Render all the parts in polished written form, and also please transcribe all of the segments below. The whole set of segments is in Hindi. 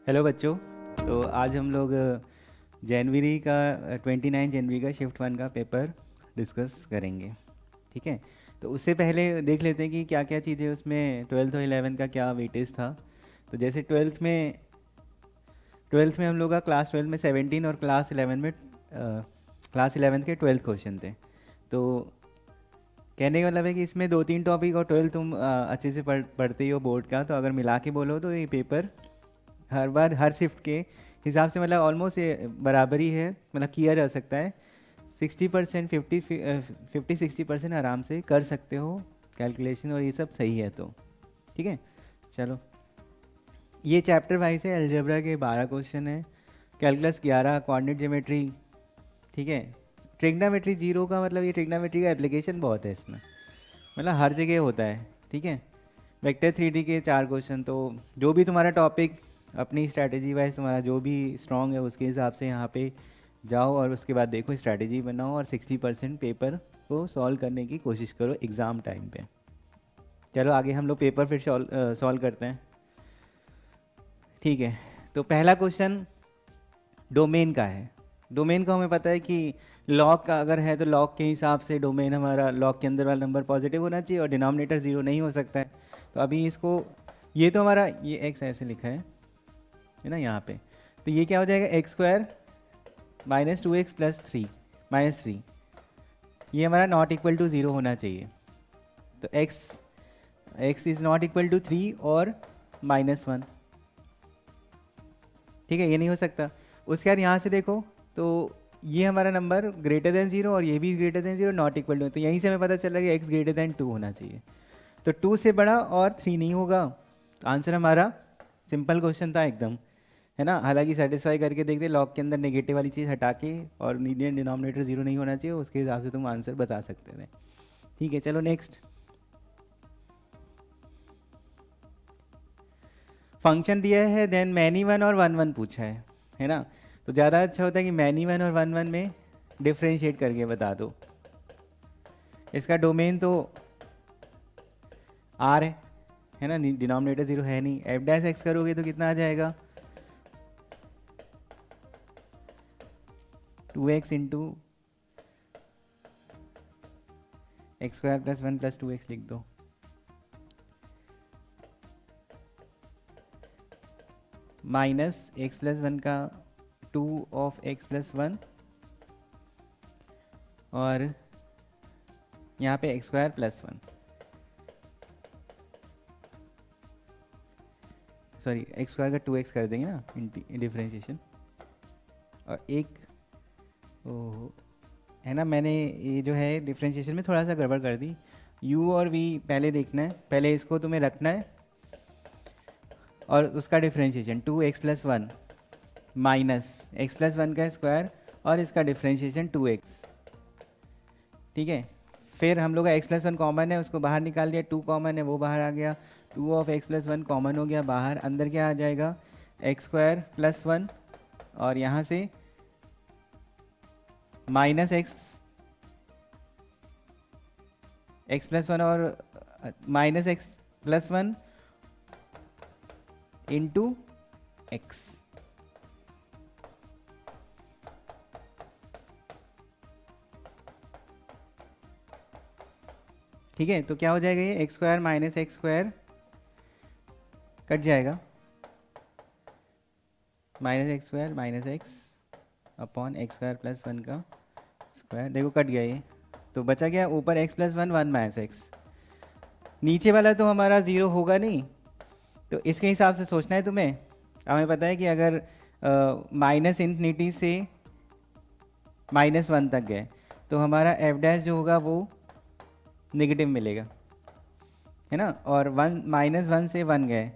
हेलो बच्चों। तो आज हम लोग जनवरी का 29 जनवरी का शिफ्ट वन का पेपर डिस्कस करेंगे। ठीक है। तो उससे पहले देख लेते हैं कि क्या क्या चीज़ें उसमें 12th और 11th का क्या वेटेज था। तो जैसे ट्वेल्थ में हम लोग का क्लास 12 में 17 और क्लास 11 के 12 क्वेश्चन थे। तो कहने का मतलब है कि इसमें 2-3 टॉपिक और 12 तुम अच्छे से पढ़ते ही हो बोर्ड का, तो अगर मिला के बोलो तो ये पेपर हर बार हर शिफ्ट के हिसाब से मतलब ऑलमोस्ट ये बराबरी है, मतलब किया जा सकता है। 60% 50-60% आराम से कर सकते हो कैलकुलेशन, और ये सब सही है तो ठीक है। चलो, ये चैप्टर वाइज है। अलजेब्रा के 12 क्वेश्चन है, कैलकुलस 11, कोऑर्डिनेट ज्योमेट्री, ठीक है। ट्रिग्नोमेट्री 0 का मतलब ये ट्रिग्नोमेट्री का एप्लीकेशन बहुत है इसमें, मतलब हर जगह होता है। ठीक है। वेक्टर 3D के 4 क्वेश्चन। तो जो भी तुम्हारा टॉपिक अपनी स्ट्रैटेजी वाइज तुम्हारा जो भी स्ट्रॉन्ग है उसके हिसाब से यहाँ पे जाओ, और उसके बाद देखो स्ट्रैटेजी बनाओ, और 60% पेपर को सॉल्व करने की कोशिश करो एग्ज़ाम टाइम पे। चलो आगे हम लोग पेपर फिर सॉल्व करते हैं। ठीक है। तो पहला क्वेश्चन डोमेन का है। डोमेन को हमें पता है कि लॉग का अगर है तो लॉग के हिसाब से डोमेन हमारा लॉग के अंदर वाला नंबर पॉजिटिव होना चाहिए और डिनोमिनेटर 0 नहीं हो सकता है। तो अभी इसको, ये तो हमारा ये एक्स ऐसे लिखा है ना यहाँ पे, तो ये क्या हो जाएगा x square minus 2x plus 3 minus 3, ये हमारा नॉट इक्वल टू 0 होना चाहिए। तो x is not equal to 3 और -1, ठीक है, ये नहीं हो सकता। उसके बाद यहाँ से देखो तो ये हमारा नंबर ग्रेटर देन 0 और ये भी greater than 0, not equal to, तो यहीं से हमें पता चल रहा है कि x ग्रेटर देन 2 होना चाहिए। तो 2 से बड़ा और 3 नहीं होगा। आंसर हमारा सिंपल क्वेश्चन था एकदम, है ना। हालांकि सेटिस्फाई करके देखते, लॉग के अंदर नेगेटिव वाली चीज़ हटा के और डिनोमिनेटर 0 नहीं होना चाहिए, उसके हिसाब से तुम आंसर बता सकते थे। ठीक है, चलो नेक्स्ट। फंक्शन दिया है, देन मैनी वन और वन वन पूछा है ना। तो ज़्यादा अच्छा होता है कि मैनी वन और वन वन में डिफ्रेंशिएट करके बता दो। इसका डोमेन तो आर है ना, डिनोमिनेटर 0 है नहीं। एफ डैश एक्स करोगे तो कितना आ जाएगा, 2x into x square plus 1 plus 2x लिख दो, माइनस एक्स प्लस 1 का 2 ऑफ एक्स प्लस 1, और यहाँ पे x square plus 1, sorry x square का 2x कर देंगे ना डिफ्रेंशिएशन। और एक ओ है ना, मैंने ये जो है डिफ्रेंशिएशन में थोड़ा सा गड़बड़ कर दी। u और v पहले देखना है, पहले इसको तुम्हें रखना है और उसका differentiation 2x plus 1 minus X plus 1 का स्क्वायर और इसका डिफ्रेंशिएशन 2x। ठीक है। फिर हम लोग का एक्स प्लस 1 कॉमन है, उसको बाहर निकाल दिया, 2 कॉमन है वो बाहर आ गया, 2 ऑफ एक्स प्लस 1 कॉमन हो गया बाहर, अंदर क्या आ जाएगा एक्स स्क्वायर प्लस 1, और यहाँ से माइनस एक्स प्लस 1 और minus X plus 1 into X. ठीक है। तो क्या हो जाएगा, ये X square minus x square cut जाएगा, minus x square minus X upon X square plus 1 का स्क्वायर, देखो कट गया ये। तो बचा क्या ऊपर एक्स प्लस 1 1 माइनस एक्स, नीचे वाला तो हमारा 0 होगा नहीं, तो इसके हिसाब से सोचना है तुम्हें। हमें पता है कि अगर माइनस इन्फिनिटी से -1 तक गए तो हमारा एफ डैश जो होगा वो नेगेटिव मिलेगा, है ना। और -1 से 1 गए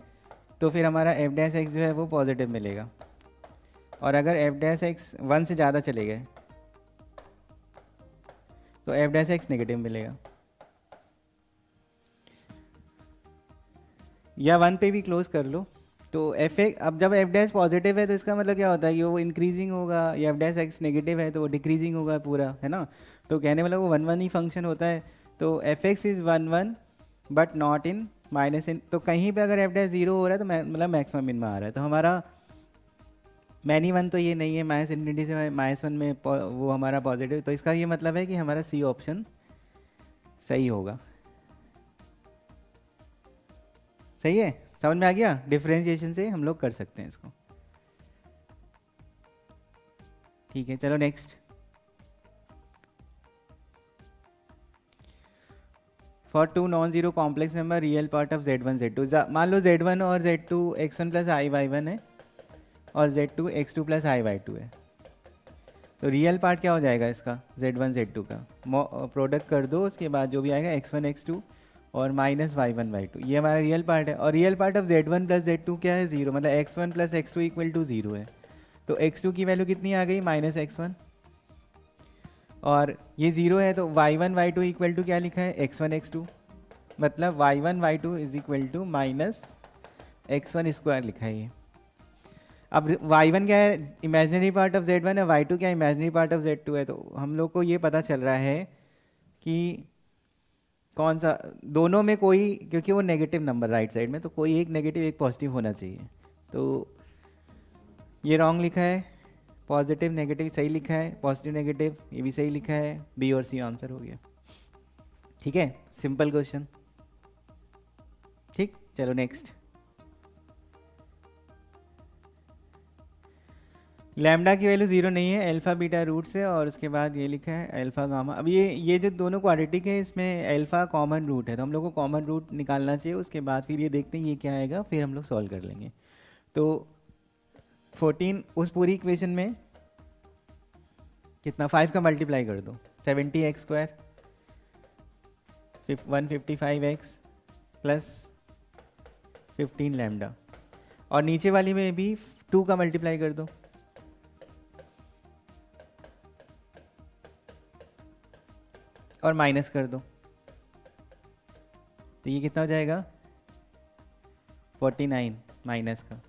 तो फिर हमारा एफ डैश एक्स जो है वो पॉजिटिव मिलेगा, और अगर एफ डैश एक्स 1 से ज़्यादा चले गए तो एफ डैश एक्स नेगेटिव मिलेगा, या 1 पे भी क्लोज कर लो। तो एफ एक्स, अब जब एफ डैश पॉजिटिव है तो इसका मतलब क्या होता है कि वो इंक्रीजिंग होगा, या एफ डैश एक्स नेगेटिव है तो वो डिक्रीजिंग होगा पूरा, है ना। तो कहने वाला वो 1 1 ही फंक्शन होता है। तो F X is 1 1 but not in minus in, तो कहीं पे अगर एफ डैश 0 हो रहा है तो मतलब मैक्सिमम इन में आ रहा है। तो हमारा मैनी वन तो ये नहीं है, माइनस इन्फिनिटी से माइनस वन में वो हमारा पॉजिटिव, तो इसका ये मतलब है कि हमारा सी ऑप्शन सही होगा। सही है, समझ में आ गया? डिफरेंशिएशन से हम लोग कर सकते हैं इसको। ठीक है, चलो next. For two non zero complex number real part of Z1 Z2, मान लो Z1 और Z2 x1 प्लस आई वाई वन है और Z2 x2 plus I Y to है, तो रियल पार्ट क्या हो जाएगा इसका? Z1 Z2 का प्रोडक्ट कर दो, उसके बाद जो भी आएगा x1 x2 और माइनस y1 y2, ये हमारा रियल पार्ट है। और real part of Z1 plus Z2 क्या है? जीरो, मतलब x1 plus x2 equal to zero है। तो x2 की वैल्यू कितनी आ गई? माइनस x1, और ये जीरो है तो y1 y2 इक्वल टू क्या लिखा है? x1 x2, मतलब y1 y2 is equal to minus x1 square लिखा है ये। अब y1 क्या है? इमेजिनरी पार्ट ऑफ Z1 है, y2 क्या है? इमेजिनरी पार्ट ऑफ Z2 है। तो हम लोग को ये पता चल रहा है कि कौन सा दोनों में कोई, क्योंकि वो नेगेटिव नंबर राइट साइड में, तो कोई एक नेगेटिव एक पॉजिटिव होना चाहिए। तो ये रॉन्ग लिखा है, पॉजिटिव नेगेटिव सही लिखा है, पॉजिटिव नेगेटिव ये भी सही लिखा है, बी और सी आंसर हो गया। ठीक है, सिंपल क्वेश्चन। ठीक, चलो नेक्स्ट। लैम्डा की वैल्यू जीरो नहीं है, अल्फा बीटा रूट से, और उसके बाद ये लिखा है अल्फा गामा। अब ये जो दोनों क्वाड्रेटिक है, इसमें अल्फा कॉमन रूट है, तो हम लोग को कॉमन रूट निकालना चाहिए। उसके बाद फिर ये देखते हैं ये क्या आएगा, फिर हम लोग सॉल्व कर लेंगे। तो 14 उस पूरी इक्वेशन में कितना? 5 का मल्टीप्लाई कर दो, 70x square 155x plus 15 lambda, और नीचे वाली में भी 2 का मल्टीप्लाई कर दो, और माइनस कर दो, तो ये कितना हो जाएगा? 49 माइनस का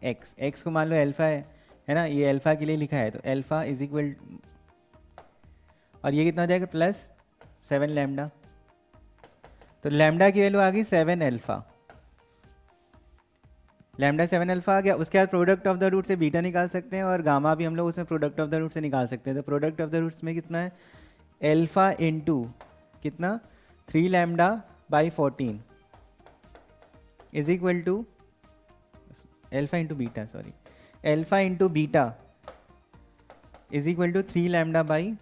x को मान लो अल्फा है ना, ये अल्फा के लिए लिखा है, तो अल्फा इज इक्वल, और ये कितना हो जाएगा? Plus 7 lambda. तो लैम्डा की वैल्यू आ गई 7 अल्फा, लैम्डा 7 अल्फा आ गया। उसके बाद प्रोडक्ट ऑफ द रूट से बीटा निकाल सकते हैं, और गामा भी हम लोग उसमें प्रोडक्ट ऑफ द रूट से निकाल सकते हैं। तो प्रोडक्ट ऑफ द रूट्स में कितना है? अल्फा इंटू कितना? 3 lambda by 14 is equal to alpha into beta, sorry, alpha into beta is equal to 3 lambda by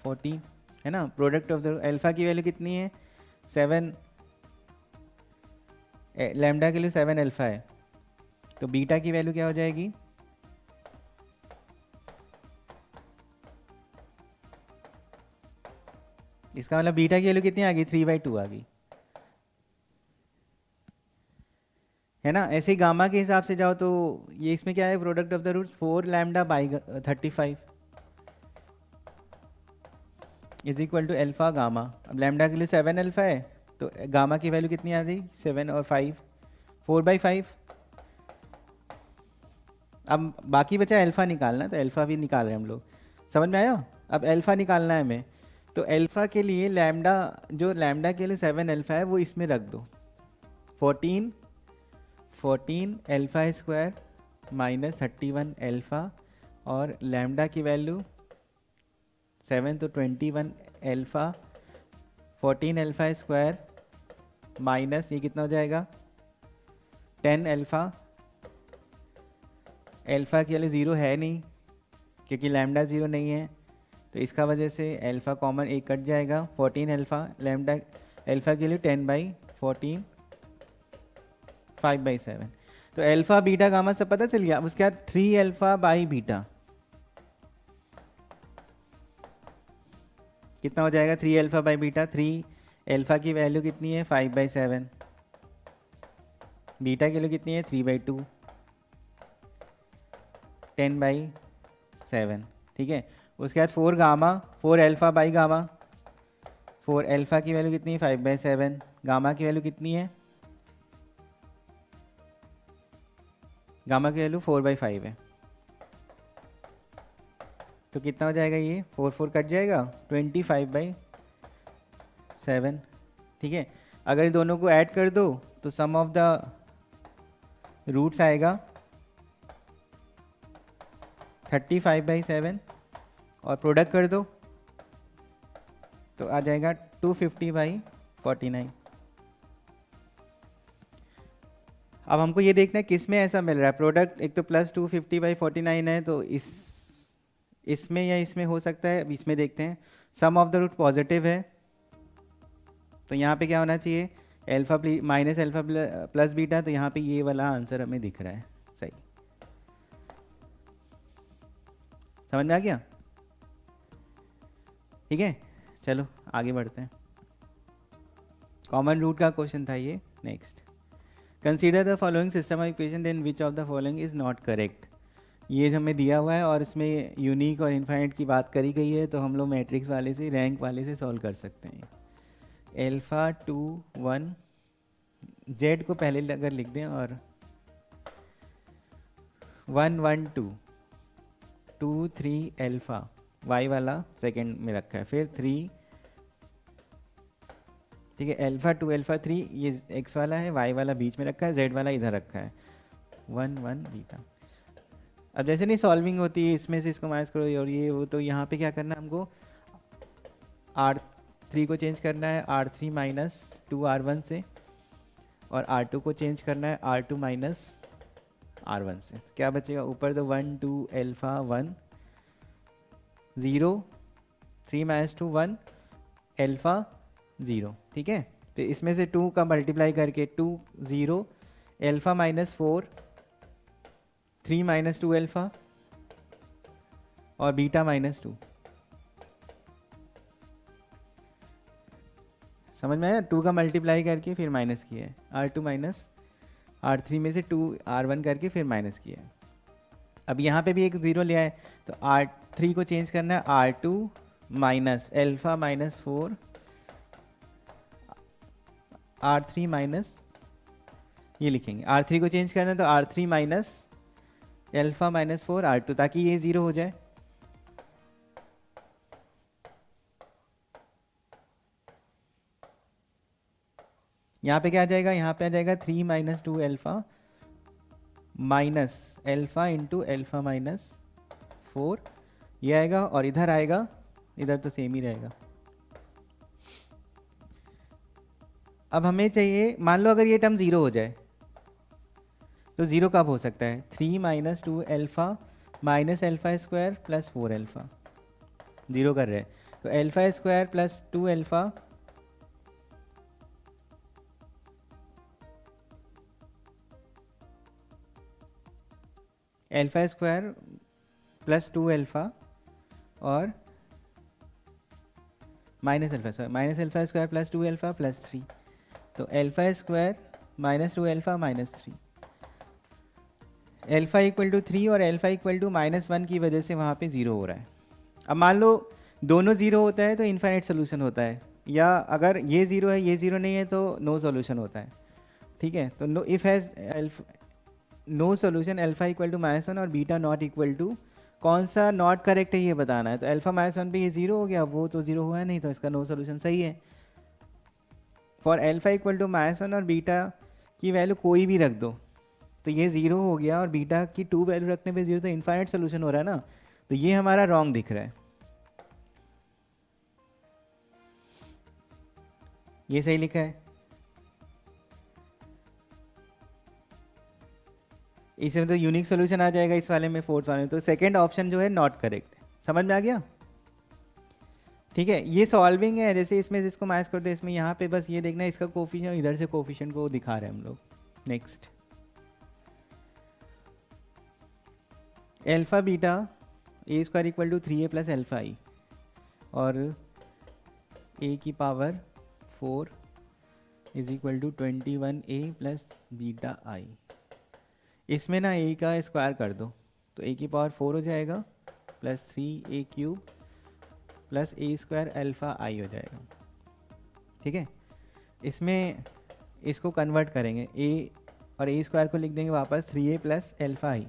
14, है ना। प्रोडक्ट ऑफ द अल्फा की वैल्यू कितनी है? 7, लैम्डा के लिए 7 अल्फा है, तो बीटा की वैल्यू क्या हो जाएगी? इसका मतलब बीटा की वैल्यू कितनी आ गई? 3/2 आ गई, है ना। ऐसे ही गामा के हिसाब से जाओ तो ये इसमें क्या है? Product of the roots 4 lambda by 35 is equal to alpha gamma. अब लैम्डा के लिए 7 अल्फा है, तो गामा की वैल्यू कितनी आ गई? 7 और 5, 4/5। अब बाकी बचा अल्फा निकालना, तो अल्फा भी निकाल रहे हैं हम लोग, समझ में आया? अब अल्फा निकालना है हमें, तो अल्फा के लिए लैम्डा, जो लैम्डा के लिए 7 अल्फा है वो इसमें रख दो, 14 अल्फा स्क्वायर माइनस 31 अल्फा, और लैम्डा की वैल्यू 7 तो 21 अल्फा, 14 अल्फा स्क्वायर माइनस ये कितना हो जाएगा? 10 अल्फा। अल्फा की वैल्यू ज़ीरो है नहीं, क्योंकि लैम्डा ज़ीरो नहीं है, तो इसका वजह से अल्फा कॉमन एक कट जाएगा। 14 अल्फा, लैम्डा अल्फा की वैल्यू 10/14 5/7, तो अल्फा बीटा गामा सब पता चल गया। अब उसके बाद 3 अल्फा बाई बीटा कितना हो जाएगा? 3 अल्फा बाई बीटा, 3 अल्फा की वैल्यू कितनी है? 5/7, बीटा की वैल्यू कितनी है? 3/2, 10/7, ठीक है। उसके बाद 4 gamma, 4 alpha by gamma, 4 alpha की वैल्यू कितनी है? 5/7, गामा की वैल्यू कितनी है? गामा की वैल्यू 4/5 है, तो कितना हो जाएगा? ये 4 4 कट जाएगा, 25/7, ठीक है। अगर इन दोनों को ऐड कर दो तो सम ऑफ द रूट्स आएगा 35/7 और प्रोडक्ट कर दो तो आ जाएगा 250/49। अब हमको ये देखना है किस में ऐसा मिल रहा है प्रोडक्ट। एक तो +250/49 है, तो इसमें या इसमें हो सकता है। अब इसमें देखते हैं, सम ऑफ द रूट पॉजिटिव है, तो यहाँ पे क्या होना चाहिए, alpha minus alpha plus beta, तो यहाँ पे ये वाला आंसर हमें दिख रहा है। सही, समझ में आ गया? ठीक है, चलो आगे बढ़ते हैं। कॉमन रूट का क्वेश्चन था ये। Next, consider the following system of equation then which of the following is not correct. ये हमें दिया हुआ है और इसमें यूनिक और इनफाइनाइट की बात करी गई है, तो हम लोग मैट्रिक्स वाले से, रैंक वाले से सॉल्व कर सकते हैं। अल्फा 2 1, जेड को पहले अगर लिख दें और 1 1 2 2 3 अल्फा, वाई वाला सेकेंड में रखा है, फिर 3, ठीक है, अल्फा 2 अल्फा 3 ये एक्स वाला है, वाई वाला बीच में रखा है, जेड वाला इधर रखा है, 1 1 बीटा। अब जैसे नहीं सॉल्विंग होती है, इसमें से इसको माइनस करो और ये वो, तो यहाँ पे क्या करना है हमको, R3 को चेंज करना है R3 माइनस 2R1 से, और R2 को चेंज करना है R2 माइनस R1 से। क्या बचेगा ऊपर, तो 1 2 अल्फा 1 0, 3 माइनस 2 1 अल्फा 0, ठीक है। तो इसमें से 2 का मल्टीप्लाई करके 2 0 अल्फा माइनस 4 3 माइनस 2 अल्फा और बीटा माइनस 2। समझ में आया? 2 का मल्टीप्लाई करके फिर माइनस किया है, R2 माइनस R3 में से 2 R1 करके फिर माइनस किया है। अब यहाँ पे भी एक 0 लिया है, तो R3 को चेंज करना है R2 minus alpha minus 4 R3 minus, ये लिखेंगे R3 को चेंज करना है, तो R3 minus alpha minus 4 R2, ताकि ये 0 हो जाए। यहाँ पे क्या आ जाएगा, यहाँ पे आ जाएगा 3 minus 2 alpha minus alpha into alpha minus 4, ये आएगा, और इधर आएगा, इधर तो सेम ही रहेगा। अब हमें चाहिए, मान लो अगर ये टर्म 0 हो जाए, तो 0 कब हो सकता है, 3 minus 2 alpha minus alpha square plus 4 alpha, 0 कर रहे हैं, तो alpha square plus 2 alpha alpha square plus 2 alpha और minus alpha square plus 2 alpha plus 3, तो alpha square minus 2 alpha minus 3, alpha equal to 3 और अल्फा इक्वल टू -1 की वजह से वहाँ पे 0 हो रहा है। अब मान लो दोनों 0 होता है तो इनफाइनाइट सोल्यूशन होता है, या अगर ये 0 है ये 0 नहीं है तो नो सोल्यूशन होता है, ठीक है। तो no if has no solution alpha equal to -1 और बीटा नॉट इक्वल टू, कौन सा नॉट करेक्ट है ये बताना है। तो अल्फा -1 पे ये 0 हो गया, वो तो 0 हुआ नहीं, तो इसका नो सोल्यूशन सही है। फॉर अल्फा इक्वल टू -1 और बीटा की वैल्यू कोई भी रख दो, तो ये 0 हो गया, और बीटा की 2 वैल्यू रखने पे 0, तो इनफाइनाइट सोल्यूशन हो रहा है ना, तो ये हमारा रॉन्ग दिख रहा है। ये सही लिखा है, इसमें तो यूनिक सोल्यूशन आ जाएगा इस वाले में, फोर्थ वाले में, तो सेकंड ऑप्शन जो है नॉट करेक्ट है। समझ में आ गया? ठीक है, ये सॉल्विंग है, जैसे इसमें जिसको माइनस करते हैं, इसमें यहाँ पे बस ये देखना है इसका कोफिशिएंट, इधर से कोफिशिएंट को दिखा रहे हैं हम लोग। Next, alpha beta A square equal to 3a plus alpha I, और a की power 4 is equal to 21a plus beta I. इसमें ना a का स्क्वायर कर दो, तो a की पावर 4 हो जाएगा plus 3a cube plus a square alpha I हो जाएगा, ठीक है। इसमें इसको कन्वर्ट करेंगे, a और a स्क्वायर को लिख देंगे वापस 3a plus alpha I,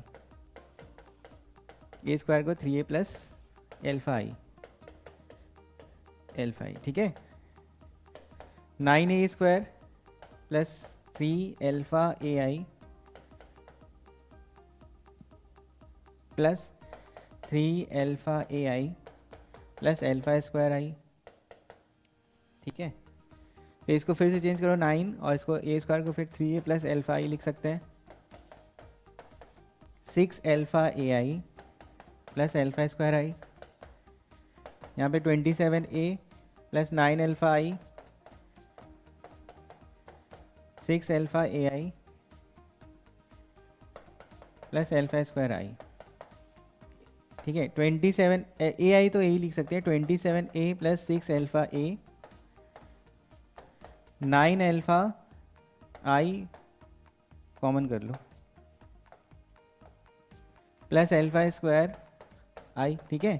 A square को 3a प्लस अल्फा आई, ठीक है। 9a square plus 3 alpha A I plus 3 alpha A I plus alpha square I. ठीक है, फिर इसको फिर से चेंज करो 9 और इसको ए स्क्वायर को फिर 3 ए प्लस अल्फ़ा आई लिख सकते हैं। 6 alpha A I plus alpha square I. यहाँ पे 27 A plus 9 alpha I, 6 alpha A I plus alpha square I. ठीक है, 27 ए आई तो यही लिख सकते हैं, 27 A plus 6 alpha A, 9 alpha I common कर लो प्लस अल्फ़ा स्क्वायर आई। ठीक है,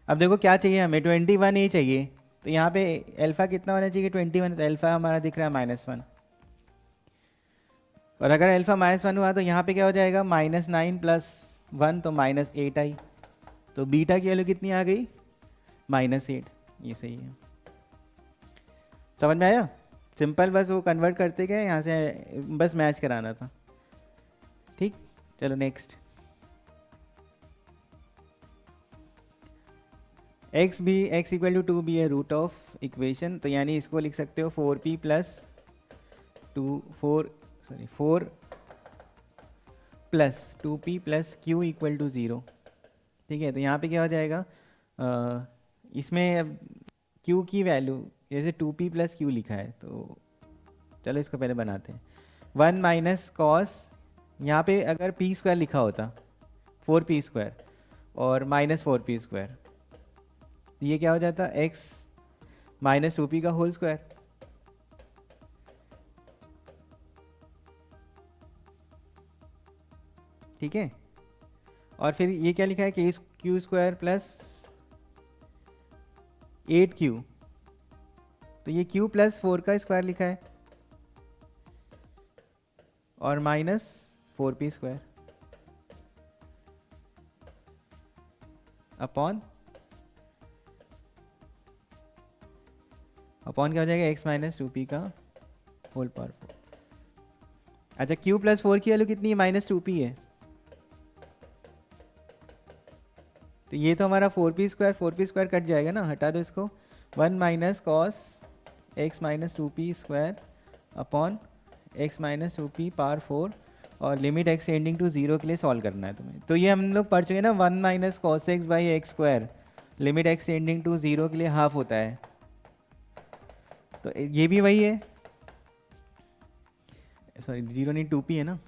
अब देखो क्या चाहिए हमें, 21 ए चाहिए। तो यहाँ पे अल्फ़ा कितना होना चाहिए, 21, तो अल्फ़ा हमारा दिख रहा है -1। और अगर अल्फ़ा -1 हुआ तो यहाँ पे क्या हो जाएगा, -9 प्लस 1 तो -8 आई। तो बीटा की वैल्यू कितनी आ गई, -8। ये सही है, समझ में आया? सिंपल, बस वो कन्वर्ट करते गए, यहाँ से बस मैच कराना था। ठीक, चलो next. x equal to 2 be a root of equation, तो यानी इसको लिख सकते हो 4p plus 4 plus 2p plus q equal to 0। ठीक है, तो यहाँ पे क्या हो जाएगा, इसमें अब q की वैल्यू जैसे 2p प्लस q लिखा है, तो चलो इसको पहले बनाते हैं। 1 माइनस कॉस, यहाँ पे अगर p स्क्वायर लिखा होता 4p स्क्वायर और -4p स्क्वायर, ये क्या हो जाता, x माइनस 2p का होल स्क्वायर। ठीक है, और फिर ये क्या लिखा है कि क्यू स्क्वायर प्लस 8q, तो ये q प्लस 4 का स्क्वायर लिखा है और -4p स्क्वायर अपॉन क्या हो जाएगा, x माइनस 2p का होल पावर 4। अच्छा, q प्लस 4 की वैल्यू कितनी है, -2p है, तो ये तो हमारा 4p स्क्वायर कट जाएगा ना, हटा दो इसको। 1 minus cos x minus 2p square upon x minus 2p power 4, और लिमिट x एंडिंग टू 0 के लिए सॉल्व करना है तुम्हें। तो ये हम लोग पढ़ चुके हैं ना, 1 minus cos x by x square limit x tending to 0 के लिए हाफ होता है, तो ये भी वही है। सॉरी 0 नहीं 2p है ना,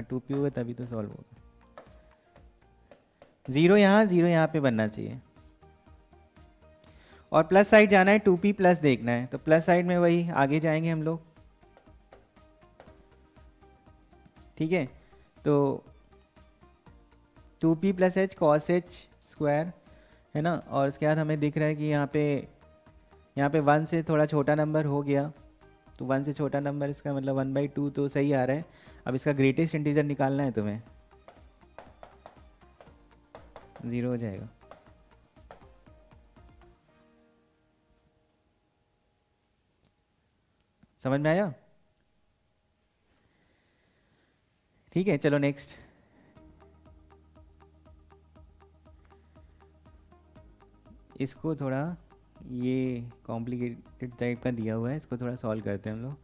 2p होगा तभी तो सॉल्व होगा। 0 यहाँ पे बनना चाहिए, और प्लस साइड जाना है, 2p प्लस देखना है, तो प्लस साइड में वही आगे जाएंगे हम लोग। ठीक है, तो 2p plus H cos H square है ना, और उसके बाद हमें दिख रहा है कि यहाँ पे 1 से थोड़ा छोटा नंबर हो गया, तो 1 से छोटा नंबर इसका मतलब 1/2 तो सही आ रहा है। अब इसका ग्रेटेस्ट इंटीजर निकालना है तुम्हें, 0 हो जाएगा। समझ में आया? ठीक है, चलो नेक्स्ट। इसको थोड़ा ये कॉम्प्लिकेटेड टाइप का दिया हुआ है, इसको थोड़ा सॉल्व करते हैं हम लोग।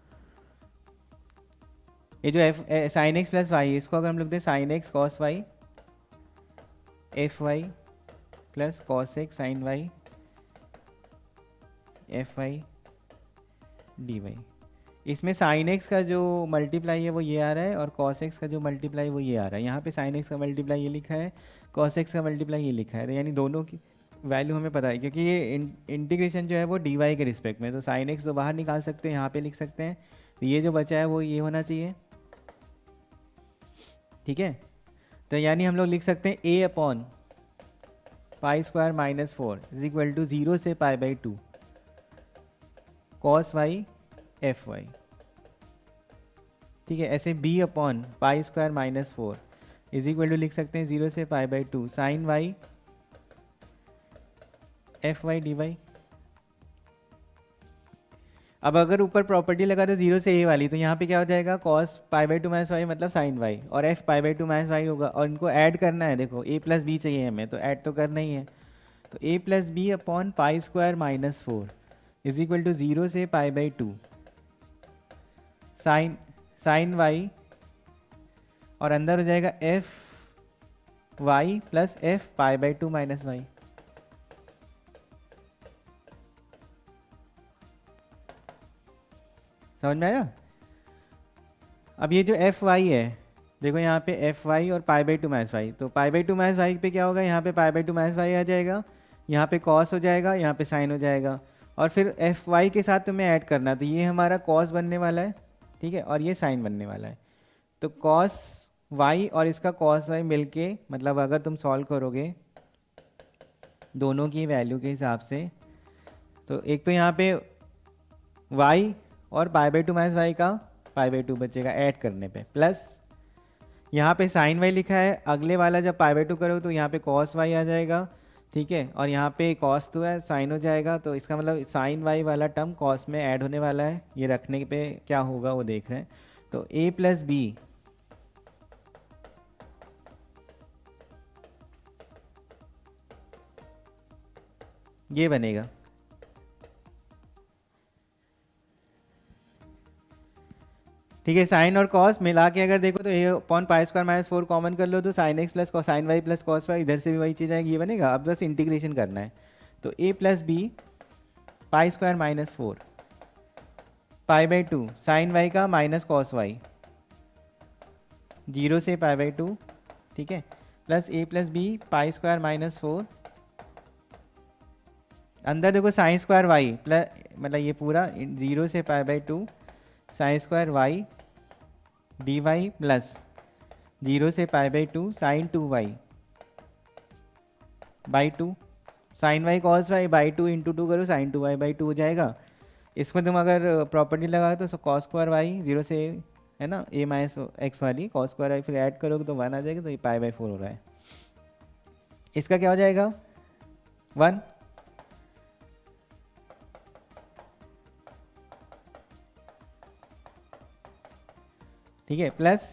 ये जो साइन एक्स प्लस वाई, इसको अगर हम लिखते हैं sine x cos Y F Y plus cos x sine Y F Y D Y, इसमें साइन एक्स का जो मल्टीप्लाई है वो ये आ रहा है, और कॉस एक्स का जो मल्टीप्लाई वो ये आ रहा है। यहाँ पे साइन एक्स का मल्टीप्लाई ये लिखा है, कॉस एक्स का मल्टीप्लाई ये लिखा है, तो यानी दोनों की वैल्यू हमें पता है, क्योंकि ये इंटीग्रेशन जो है वो डी वाई के रिस्पेक्ट में, तो साइन एक्स तो बाहर निकाल सकते हैं, यहाँ पे लिख सकते हैं, तो ये जो बचा है वो ये होना चाहिए। ठीक है, तो यानी हम लोग लिख सकते हैं a upon pi square minus 4 is equal to 0 से π/2 कॉस वाई एफ वाई। ठीक है, ऐसे b upon pi square minus 4 is equal to लिख सकते हैं 0 से π/2 sine Y F Y D Y. अब अगर ऊपर प्रॉपर्टी लगा दो जीरो से ए वाली, तो यहाँ पे क्या हो जाएगा, cos pi by two minus Y मतलब साइन वाई, और F pi by two minus Y होगा, और इनको ऐड करना है। देखो ए प्लस बी चाहिए हमें, तो ऐड तो करना ही है। तो ए plus B upon pi square minus four is equal to zero से pi by two sine sine Y, और अंदर हो जाएगा F Y plus F pi by two minus Y. समझ में आया? अब ये जो एफ वाई है, देखो यहाँ पे एफ वाई और pi by two minus Y, तो pi by two minus Y पे क्या होगा, यहाँ पे pi by two minus Y आ जाएगा, यहाँ पे कॉस हो जाएगा, यहाँ पे साइन हो जाएगा, और फिर एफ वाई के साथ तुम्हें ऐड करना, तो ये हमारा कॉस बनने वाला है, ठीक है, और ये साइन बनने वाला है। तो कॉस वाई और इसका कॉस वाई मिलके, मतलब अगर तुम सॉल्व करोगे दोनों की वैल्यू के हिसाब से, तो एक तो यहाँ पे वाई और pi by two minus Y का पाई बाई टू बचेगा ऐड करने पे, प्लस यहाँ पे साइन वाई लिखा है, अगले वाला जब पाई बाई टू करोगे तो यहाँ पे कॉस वाई आ जाएगा, ठीक है, और यहाँ पे कॉस तो है, साइन हो जाएगा, तो इसका मतलब साइन वाई वाला टर्म कॉस में ऐड होने वाला है। ये रखने पे क्या होगा वो देख रहे हैं। तो ए प्लस बी ये बनेगा, ठीक है। साइन और कॉस मिला के अगर देखो तो a upon pi square minus four common कर लो, तो sine x plus sine y plus cos y, इधर से भी वही चीज़ आएगी, ये बनेगा। अब बस इंटीग्रेशन करना है, तो ए plus b pi square minus four pi by two sine y का माइनस कॉस वाई, जीरो से पाई बाई टू, ठीक है, plus a plus b pi square minus four, अंदर देखो साइन स्क्वायर वाई प्लस, मतलब ये पूरा जीरो से pi by two sine square y D y plus zero से pi by two sine two y by two, sine y cos y by two into two करो, sine two y by two हो जाएगा। इसमें तुम अगर प्रॉपर्टी लगाओ तो कॉस स्क्वायर वाई जीरो से, है ना, ए माइनस एक्स वाली कॉस स्क्वायर वाई, फिर ऐड करोगे तो वन आ जाएगा, तो ये पाई बाई फोर हो रहा है। इसका क्या हो जाएगा, वन, ठीक है, प्लस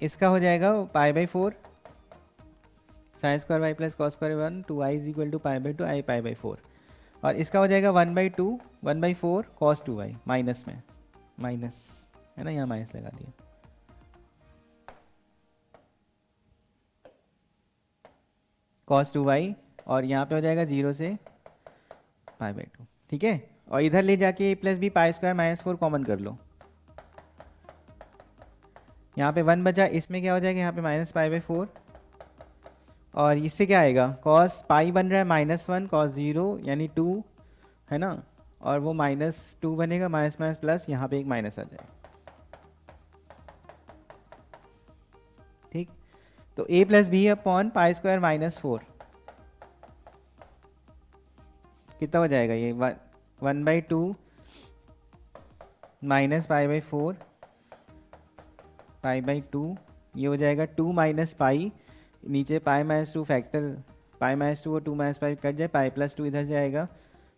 इसका हो जाएगा pi by four sine square Y plus cos square one, two I is equal to pi by two I pi by four, और इसका हो जाएगा one by two one by four cos two Y, minus में माइनस, है ना, यहाँ माइनस लगा दिया, कॉस टू वाई, और यहाँ पे हो जाएगा जीरो से पाई बाई टू, ठीक है। और इधर ले जाके a plus b pi square minus four common कर लो, यहाँ पे वन बचा, इसमें क्या हो जाएगा, यहाँ पे माइनस पाई बाई फोर, और इससे क्या आएगा, कॉस पाई बन रहा है माइनस वन कॉस जीरो यानी टू, है ना, और वो माइनस टू बनेगा, माइनस माइनस प्लस, यहाँ पे एक माइनस आ जाएगा, ठीक। तो ए plus B upon pi square minus four कितना हो जाएगा, ये one by two minus pi by four pi by two, ये हो जाएगा टू माइनस पाई, नीचे pi minus two factor, pi minus two और टू माइनस पाई कट जाए, पाई प्लस टू इधर जाएगा,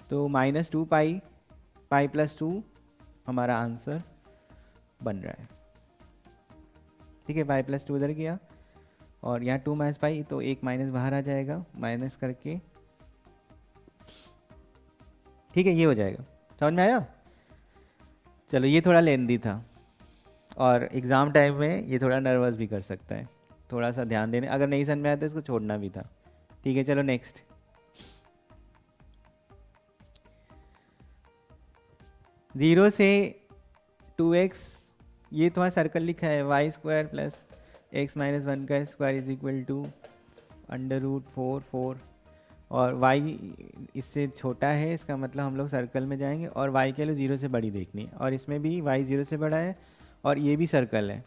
तो माइनस टू पाई पाई प्लस टू हमारा आंसर बन रहा है, ठीक है। पाई प्लस टू इधर गया, और यहाँ टू माइनस पाई, तो एक माइनस बाहर आ जाएगा, माइनस करके, ठीक है, ये हो जाएगा। समझ में आया? चलो, ये थोड़ा लेंदी था, और एग्ज़ाम टाइम में ये थोड़ा नर्वस भी कर सकता है, थोड़ा सा ध्यान देने, अगर नहीं समझ में आया तो इसको छोड़ना भी था, ठीक है। चलो नेक्स्ट, जीरो से टू एक्स, ये तुम्हारा सर्कल लिखा है, y square plus x minus one का square is equal to under root four four, और y इससे छोटा है, इसका मतलब हम लोग सर्कल में जाएंगे, और y के लिए जीरो से बड़ी देखनी है, और इसमें भी y जीरो से बड़ा है, और ये भी सर्कल है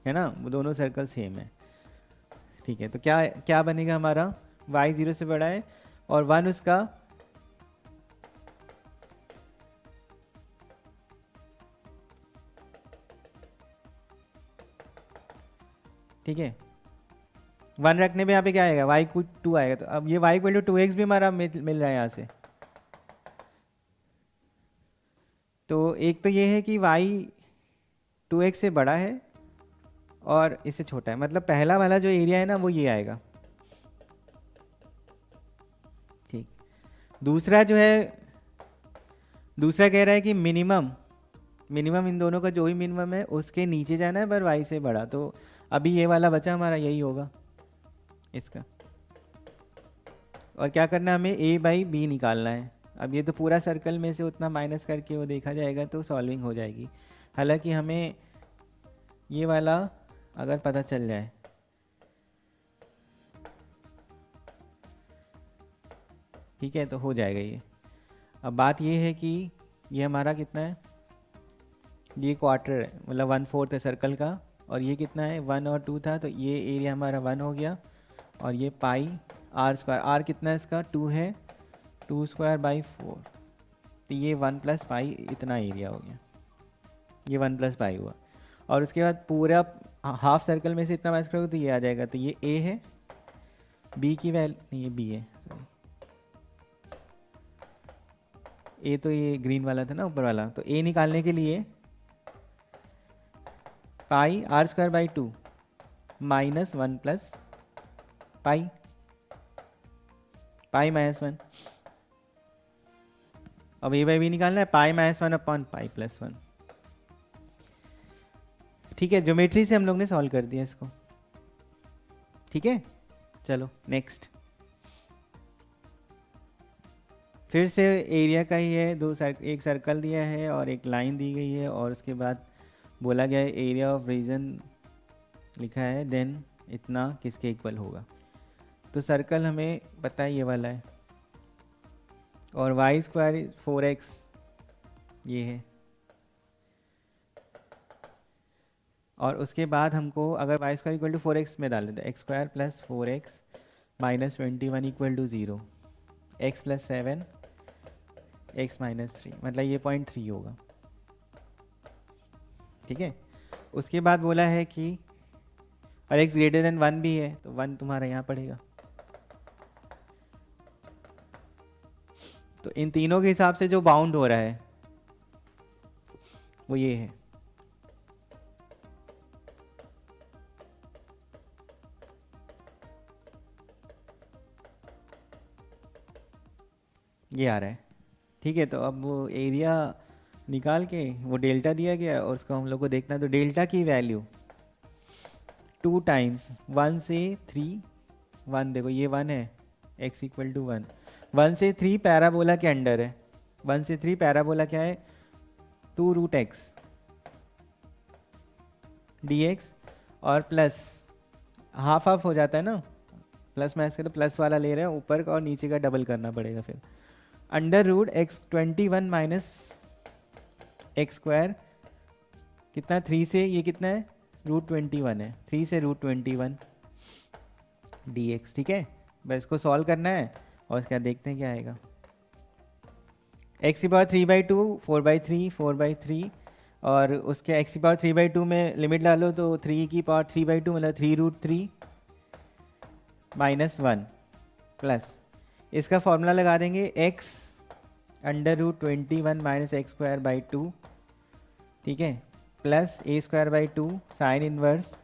ना, वो दोनों सर्कल सेम है, ठीक है। तो क्या क्या बनेगा हमारा, y जीरो से बड़ा है और वन उसका, ठीक है, 1 रखने पे यहाँ पे क्या आएगा, वाई को 2 आएगा। तो अब ये वाई इक्वल टू 2x भी हमारा मिल रहा है यहाँ से। तो एक तो ये है कि y 2x से बड़ा है और इससे छोटा है, मतलब पहला वाला जो एरिया है ना वो ये आएगा। ठीक। दूसरा जो है, दूसरा कह रहा है कि मिनिमम इन दोनों का जो भी मिनिमम है उसके नीचे जाना है पर y से बड़ा। तो अभी ये वाला बचा हमारा, यही होगा इसका। और क्या करना है, हमें a बाई बी निकालना है। अब ये तो पूरा सर्कल में से उतना माइनस करके वो देखा जाएगा तो सॉल्विंग हो जाएगी। हालांकि हमें ये वाला अगर पता चल जाए, ठीक है, तो हो जाएगा ये। अब बात ये है कि ये हमारा कितना है, ये क्वार्टर है, मतलब 1/4 है सर्कल का। और ये कितना है, 1 और 2 था, तो ये एरिया हमारा 1 हो गया। और ये पाई आर स्क्वायर, आर कितना है इसका, 2 है, 2 स्क्वायर बाई 4, तो ये 1 प्लस पाई इतना एरिया हो गया, ये 1 प्लस पाई हुआ। और उसके बाद पूरा हाफ सर्कल में से इतना माइनस करोगे तो ये आ जाएगा। तो ये ए है, बी की वैल्यू नहीं, ये बी है, ए तो ये ग्रीन वाला था ना ऊपर वाला। तो ए निकालने के लिए pi r square by 2 minus 1 plus pi, pi minus 1। अब ए बाई बी निकालना है, pi minus 1 upon pi plus 1। ठीक है, ज्योमेट्री से हम लोग ने सॉल्व कर दिया इसको। ठीक है, चलो नेक्स्ट। फिर से एरिया का ही है, एक सर्कल दिया है और एक लाइन दी गई है, और उसके बाद बोला गया है एरिया ऑफ रीजन लिखा है, देन इतना किसके इक्वल होगा। तो सर्कल हमें पता है ये वाला है, और वाई स्क्वायर 4x ये है। और उसके बाद हमको अगर Y square equal to 4x में डाल देते हैं, x square plus 4x minus 21 equal to 0, x plus 7 x minus 3, मतलब ये 0.3 होगा। ठीक है, उसके बाद बोला है कि और x ग्रेटर देन 1 भी है, तो 1 तुम्हारा यहाँ पड़ेगा। तो इन तीनों के हिसाब से जो बाउंड हो रहा है वो ये है। ये आ रहा है। ठीक है, तो अब वो एरिया निकाल के वो डेल्टा दिया गया और उसको हम लोग को देखना है। तो डेल्टा की वैल्यू 2 टाइम्स 1 से 3, 1 देखो ये 1 है, x इक्वल टू 1, 1 से 3 पैराबोला के अंडर है। 1 से 3 पैराबोला क्या है, 2 रूट एक्स डी एक्स, और प्लस हाफ हाफ हो जाता है ना, प्लस माइनस का, तो प्लस वाला ले रहे हैं ऊपर का और नीचे का डबल करना पड़ेगा। फिर under root x 21 minus x square कितना, 3 से ये कितना है, रूट 21 है, 3 से रूट 21 डी एक्स। ठीक है, बस इसको सॉल्व करना है और उसके बाद देखते हैं क्या आएगा। एक्स की पावर 3/2 4/3 4/3, और उसके एक्स की पावर 3/2 में लिमिट डालो तो 3 की पावर 3/2 मतलब 3√3 माइनस 1 प्लस इसका फॉर्मूला लगा देंगे, x under root 21 minus x square by 2, ठीक है, plus a square by 2 sine inverse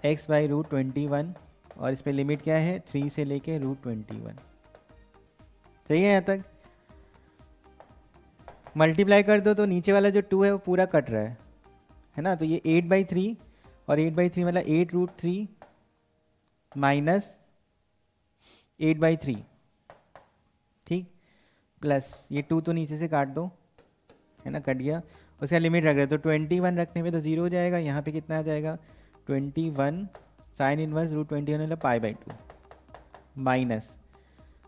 x by root 21, और इस पे लिमिट क्या है, 3 से लेके रूट 21। सही है यहाँ तक। मल्टीप्लाई कर दो तो नीचे वाला जो 2 है वो पूरा कट रहा है ना। तो ये 8/3 और 8/3 मतलब 8√3 माइनस 8/3, ठीक, प्लस ये 2 तो नीचे से काट दो, है ना, कट गया। उसका लिमिट रख रहे तो 21 रखने पे तो 0 हो जाएगा। यहाँ पे कितना आ जाएगा, 21 साइन इनवर्स रूट 21 मतलब π/2 माइनस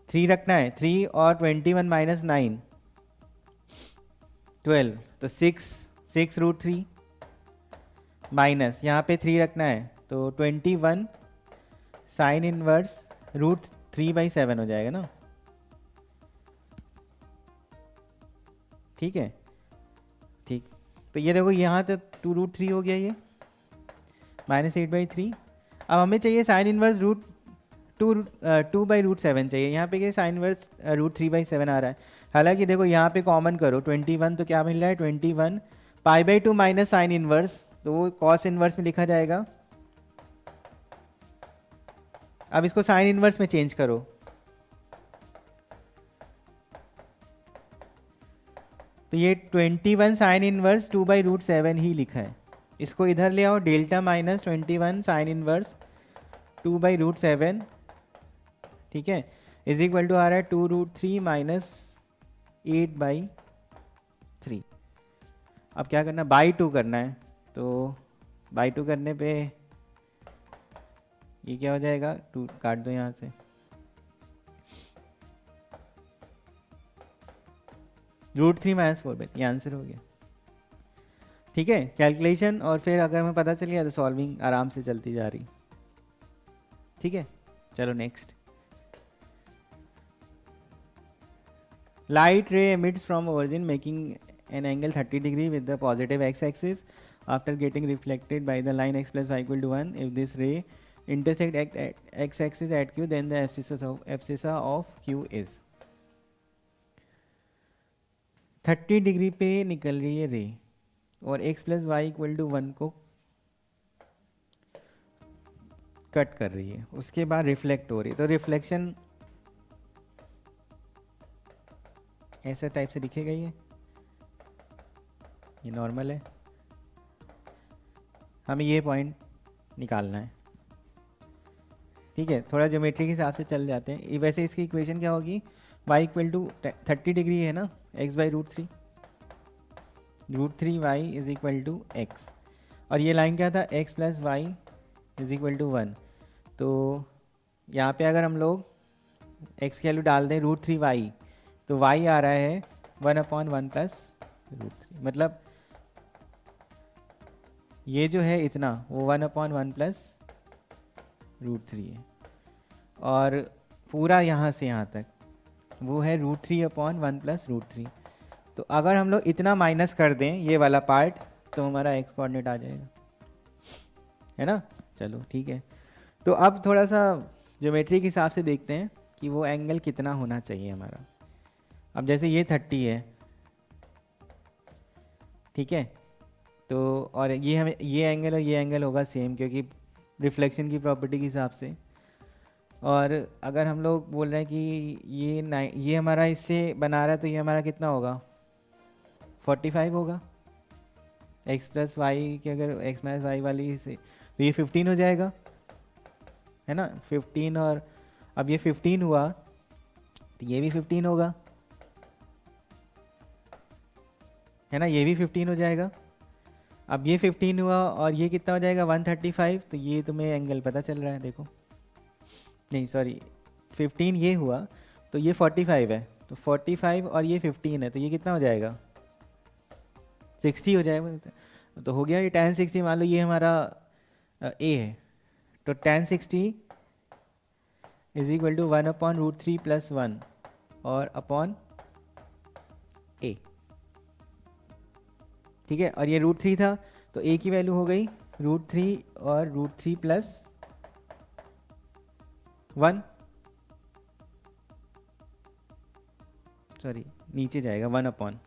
3 रखना है, 3 और 21 माइनस 9 12, तो 6√3 माइनस यहाँ पे 3 रखना है तो 21 साइन इनवर्स रूट 3/7 हो जाएगा ना। ठीक है, ठीक, तो ये देखो यहाँ तो 2√3 हो गया, ये माइनस 8/3। अब हमें चाहिए साइन इनवर्स रूट 2/√7 चाहिए। यहाँ पे क्या साइन इनवर्स √3/7 आ रहा है। हालांकि देखो यहाँ पे कॉमन करो 21, तो क्या मिल रहा है 21 π/2 माइनस साइन इनवर्स, तो वो कॉस इनवर्स में लिखा जाएगा। अब इसको साइन इनवर्स में चेंज करो, तो ये 21 साइन इनवर्स 2/√7 ही लिखा है। इसको इधर ले आओ, डेल्टा माइनस 21 साइन इनवर्स 2/√7, ठीक है, इज इक्वल टू आ रहा है 2√3 माइनस 8/3। अब क्या करना, बाई 2 करना है, तो बाई 2 करने पे ये क्या हो जाएगा, 2 काट दो यहाँ से, √3 माइनस 4/, ये आंसर हो गया। ठीक है, कैलकुलेशन और फिर अगर हमें पता चल गया तो सॉल्विंग आराम से चलती जा रही। ठीक है, चलो next. Light ray emits from origin making an angle 30 degree with the positive x-axis after getting reflected by the line x plus y equal to 1. If this ray intersect x-axis at q, then the abscissa of q is 30 degree पे निकल रही है रे और x plus y equal to 1 को कट कर रही है, उसके बाद रिफ्लेक्ट हो रही है, तो रिफ्लेक्शन ऐसे टाइप से दिखेगा। ये नॉर्मल है, हमें ये पॉइंट निकालना है। ठीक है, थोड़ा ज्योमेट्री के हिसाब से चल जाते हैं। वैसे इसकी इक्वेशन क्या होगी, y इक्वल टू 30 डिग्री है ना, x/√3, √3y is equal to x, और ये लाइन क्या था, x plus Y is equal to 1। तो यहाँ पे अगर हम लोग x की वैल्यू डाल दें √3y, तो y आ रहा है 1/1 प्लस √3, मतलब ये जो है इतना वो 1/1 प्लस √3 है, और पूरा यहाँ से यहाँ तक वो है √3/1 प्लस √3। तो अगर हम लोग इतना माइनस कर दें ये वाला पार्ट, तो हमारा x कोऑर्डिनेट आ जाएगा, है ना। चलो ठीक है, तो अब थोड़ा सा ज्योमेट्री के हिसाब से देखते हैं कि वो एंगल कितना होना चाहिए हमारा। अब जैसे ये 30 है, ठीक है, तो और ये हमें ये एंगल और ये एंगल होगा सेम, क्योंकि रिफ्लेक्शन की प्रॉपर्टी के हिसाब से। और अगर हम लोग बोल रहे हैं कि ये हमारा इससे बना रहा है, तो ये हमारा कितना होगा, 45 होगा। x प्लस वाई के अगर x माइनस वाई वाली से, तो ये 15 हो जाएगा, है ना, 15। और अब ये 15 हुआ तो ये भी 15 होगा, है ना, ये भी 15 हो जाएगा। अब ये 15 हुआ और ये कितना हो जाएगा 135, तो ये तुम्हें एंगल पता चल रहा है, देखो, नहीं सॉरी 15 ये हुआ तो ये 45 है, तो 45 और ये 15 है, तो ये कितना हो जाएगा 60 हो जाएगा। तो हो गया ये tan 60, मान लो ये हमारा a है, तो tan 60 is equal to 1/√3 plus 1 और अपॉन a। ठीक है, और ये √3 था, तो a की वैल्यू हो गई √3 और √3 प्लस 1, सॉरी नीचे जाएगा 1/।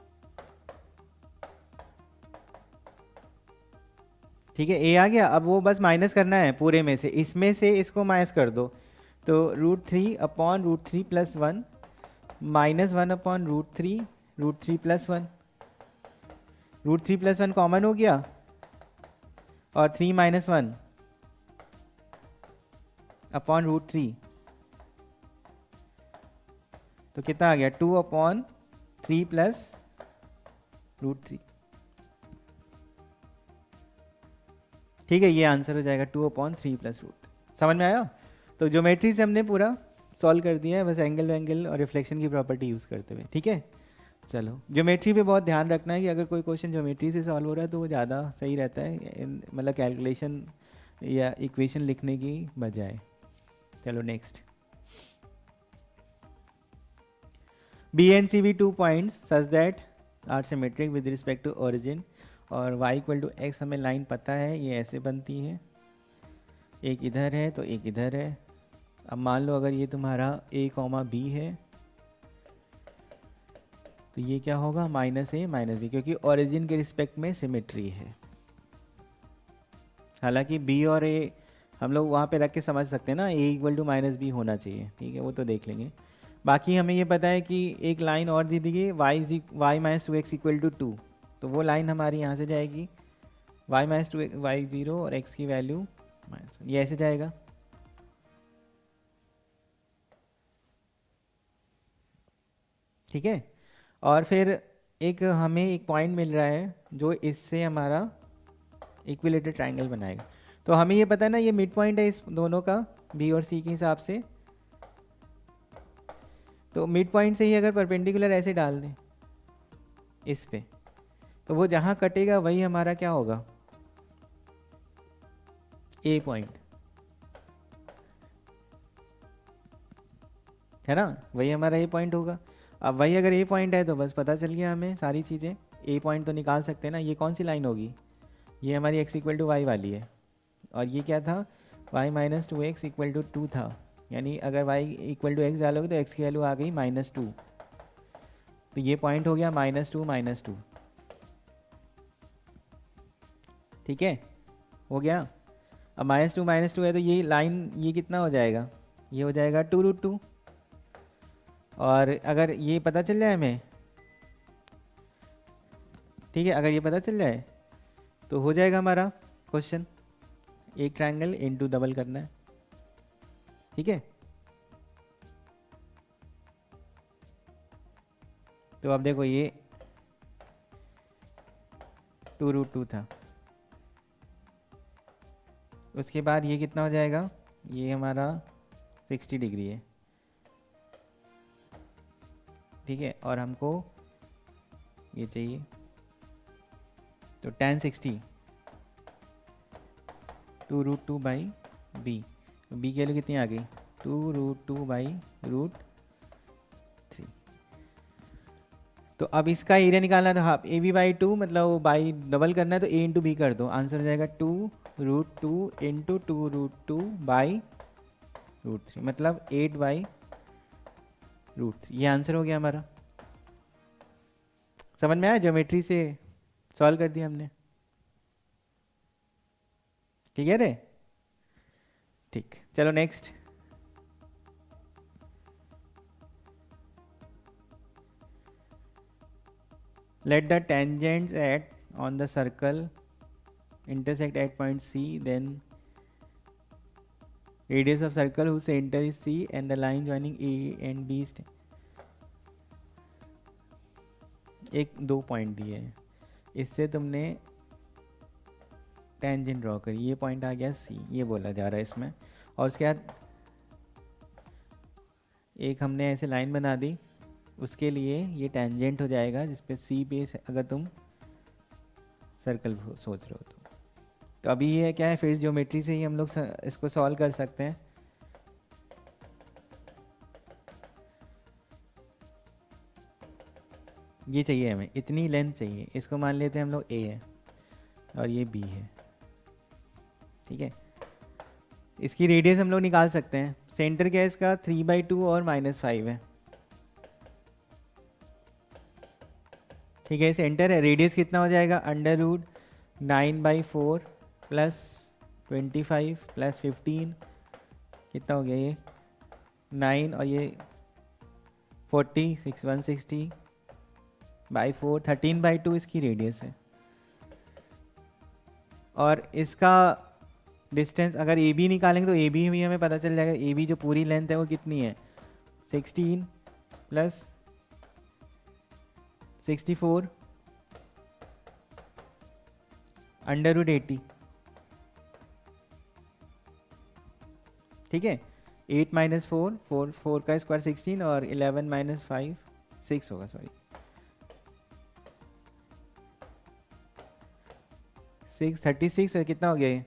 ठीक है, a आ गया। अब वो बस माइनस करना है पूरे में से, इसमें से इसको माइनस कर दो, तो √3/√3 plus 1 minus 1/√3 √3 plus 1, √3 plus 1 common हो गया, और 3 माइनस 1 अपॉन √3, तो कितना आ गया 2/3 प्लस √3। ठीक है, ये आंसर हो जाएगा 2/3 प्लस √3। समझ में आया। तो ज्योमेट्री से हमने पूरा सॉल्व कर दिया है, बस एंगल और रिफ्लेक्शन की प्रॉपर्टी यूज़ करते हुए। ठीक है, चलो ज्योमेट्री पे बहुत ध्यान रखना है कि अगर कोई क्वेश्चन ज्योमेट्री से सॉल्व हो रहा है तो वो ज़्यादा सही रहता है, मतलब कैलकुलेशन या इक्वेशन लिखने की बजाय। चलो next, B and C be 2 points such that are symmetric with respect to origin, और y इक्वल टू एक्स हमें लाइन पता है, ये ऐसे बनती है, एक इधर है तो एक इधर है। अब मान लो अगर ये तुम्हारा a कॉमा बी है तो ये क्या होगा, माइनस ए माइनस बी, क्योंकि ओरिजिन के रिस्पेक्ट में सिमेट्री है। हालांकि बी और ए हम लोग वहाँ पे रख के समझ सकते हैं ना, ए इक्वल टू माइनस बी होना चाहिए, ठीक है, वो तो देख लेंगे। बाकी हमें ये पता है कि एक लाइन और दे दी गई Y minus two x equal to two, तो वो लाइन हमारी यहाँ से जाएगी Y minus two Y zero और एक्स की वैल्यू माइनस, ये ऐसे जाएगा। ठीक है, और फिर एक हमें एक पॉइंट मिल रहा है जो इससे हमारा इक्विलेटरल ट्रायंगल बनाएगा। तो हमें ये पता है ना, ये मिड पॉइंट है इस दोनों का, बी और सी के हिसाब से। तो मिड पॉइंट से ही अगर परपेंडिकुलर ऐसे डाल दें इस पे, तो वो जहाँ कटेगा वही हमारा क्या होगा, ए पॉइंट, है ना, वही हमारा ए पॉइंट होगा। अब वही अगर ए पॉइंट है तो बस पता चल गया हमें सारी चीज़ें। ए पॉइंट तो निकाल सकते हैं ना। ये कौन सी लाइन होगी, ये हमारी एक्स इक्वल टू वाई वाली है, और ये क्या था, Y minus two x equal to two था। यानी अगर वाई इक्वल टू एक्स डालोगे तो एक्स की वैल्यू आ गई माइनस टू, तो ये पॉइंट हो गया माइनस टू माइनस टू। ठीक है, हो गया। अब माइनस टू है तो ये लाइन, ये कितना हो जाएगा, ये हो जाएगा टू रूट टू। और अगर ये पता चल जाए हमें, ठीक है, अगर ये पता चल जाए तो हो जाएगा हमारा क्वेश्चन, एक ट्रायंगल इनटू डबल करना है। ठीक है, तो अब देखो ये टू रूट टू था, उसके बाद ये कितना हो जाएगा, ये हमारा 60 डिग्री है। ठीक है, और हमको ये चाहिए, तो tan 60 two root two by B, B की वैल्यू कितनी आ गई, two root two by root three. तो अब इसका एरिया निकालना था, half A B by two, मतलब वो बाई डबल करना है तो ए इंटू बी कर दो, आंसर हो जाएगा two root two into two root two by root three, मतलब 8 बाई रूट थ्री। ये आंसर हो गया हमारा। समझ में आया, ज्योमेट्री से सॉल्व कर दिया हमने। क्लियर है, ठीक, चलो next. Let the tangents at on the circle intersect at point C, then radius of circle whose center is C and the line joining A and B एक दो पॉइंट दिए हैं, इससे तुमने टेंजेंट ड्रॉ करी, ये पॉइंट आ गया C, ये बोला जा रहा है इसमें। और उसके बाद एक हमने ऐसे लाइन बना दी, उसके लिए ये टेंजेंट हो जाएगा जिसपे C पे अगर तुम सर्कल सोच रहे हो तो अभी ये क्या है, फिर ज्योमेट्री से ही हम लोग इसको सॉल्व कर सकते हैं। ये चाहिए हमें, इतनी लेंथ चाहिए, इसको मान लेते हैं हम लोग A है और ये B है। ठीक है, इसकी रेडियस हम लोग निकाल सकते हैं। सेंटर क्या है इसका, 3/2 और -5 है। ठीक है, सेंटर है, रेडियस कितना हो जाएगा, √9/4 प्लस 25 प्लस 15, कितना हो गया ये 9, और ये 40 160/4, 13/2 इसकी रेडियस है। और इसका डिस्टेंस अगर ए बी निकालेंगे तो ए बी भी हमें पता चल जाएगा, ए बी जो पूरी लेंथ है वो कितनी है, 16 प्लस 64 √80। ठीक है, 8 - 4 4 का स्क्वायर 16 और 11 - 5 6 होगा, सॉरी 6 36, और कितना हो गया ये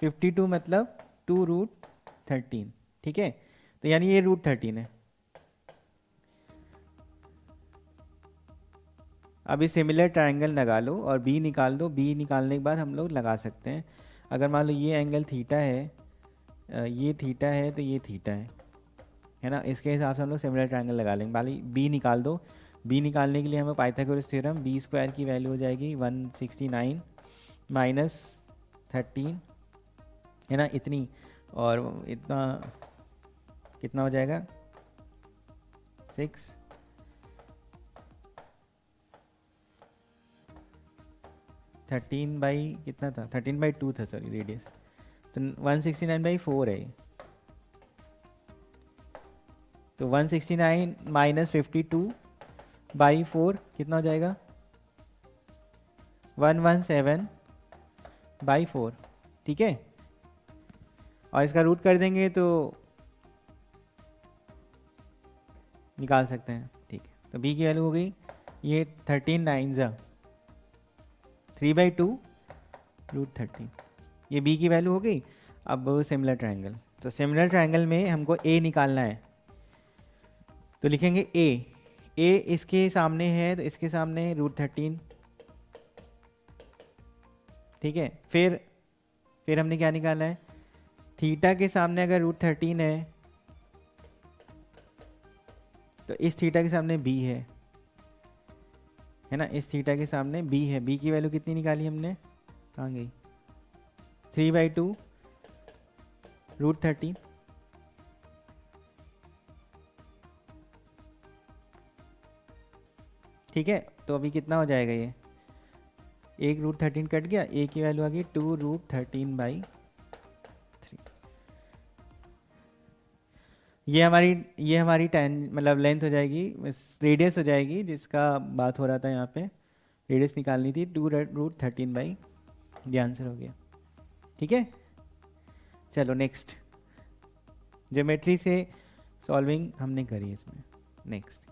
52, मतलब 2√13। ठीक है, तो यानी ये √13 है। अभी सिमिलर ट्रायंगल लगा लो और बी निकाल दो, बी निकालने के बाद हम लोग लगा सकते हैं। अगर मान लो ये एंगल थीटा है, ये थीटा है तो ये थीटा है ना, इसके हिसाब से हम लोग सिमिलर ट्रायंगल लगा लेंगे। बाली बी निकाल दो। बी निकालने के लिए हमें पाइथागोरस थ्योरम, बी स्क्वायर की वैल्यू हो जाएगी 169 माइनस 13, है ना, इतनी, और इतना कितना हो जाएगा 6, 13 बाई कितना था, 13/2 था सॉरी रेडियस, तो 169/4 है। तो 169 माइनस 52/4 कितना हो जाएगा 117/4, ठीक है। और इसका रूट कर देंगे तो निकाल सकते हैं, ठीक है। तो b की वैल्यू हो गई ये 13 9 3/2√13, ये b की वैल्यू हो गई। अब सिमिलर ट्रायंगल, तो सिमिलर ट्रायंगल में हमको a निकालना है, तो लिखेंगे a इसके सामने है तो इसके सामने √13, ठीक है। फिर हमने क्या निकाला है, थीटा के सामने अगर √13 है तो इस थीटा के सामने b है ना, इस थीटा के सामने b है। b की वैल्यू कितनी निकाली हमने, कहाँ गई, 3/2√13, ठीक है। तो अभी कितना हो जाएगा, ये एक √13 कट गया, a की वैल्यू आ गई 2√13/3। ये हमारी टेन मतलब लेंथ हो जाएगी, रेडियस हो जाएगी, जिसका बात हो रहा था यहाँ पे, रेडियस निकालनी थी 2√13/, ये आंसर हो गया, ठीक है। चलो नेक्स्ट, ज्योमेट्री से सॉल्विंग हमने करी इसमें। नेक्स्ट,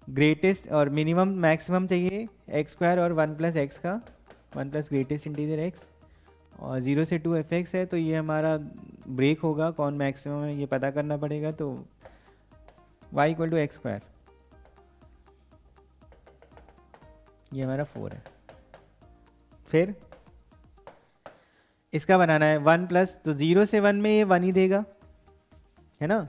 ग्रेटेस्ट और मिनिमम मैक्सिमम चाहिए x² और 1+x का, 1 + ग्रेटेस्ट इंटीजर x, और 0 से 2 fx है, तो ये हमारा ब्रेक होगा, कौन मैक्सिमम है ये पता करना पड़ेगा। तो y = x², ये हमारा 4 है। फिर इसका बनाना है 1+, तो 0 से 1 में ये 1 ही देगा, है ना,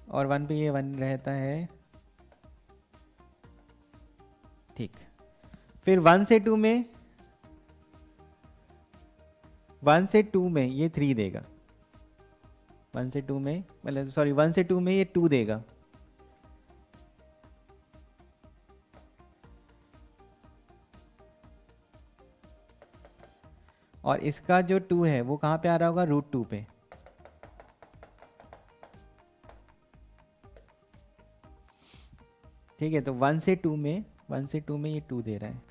और 1 पे ये 1 रहता है, ठीक। फिर 1 से 2 में, 1 से 2 में ये 3 देगा, 1 से 2 में मतलब सॉरी 1 से 2 में ये 2 देगा, और इसका जो 2 है वो कहाँ पे आ रहा होगा, √2 पे, ठीक है। तो 1 से 2 में ये 2 दे रहा है,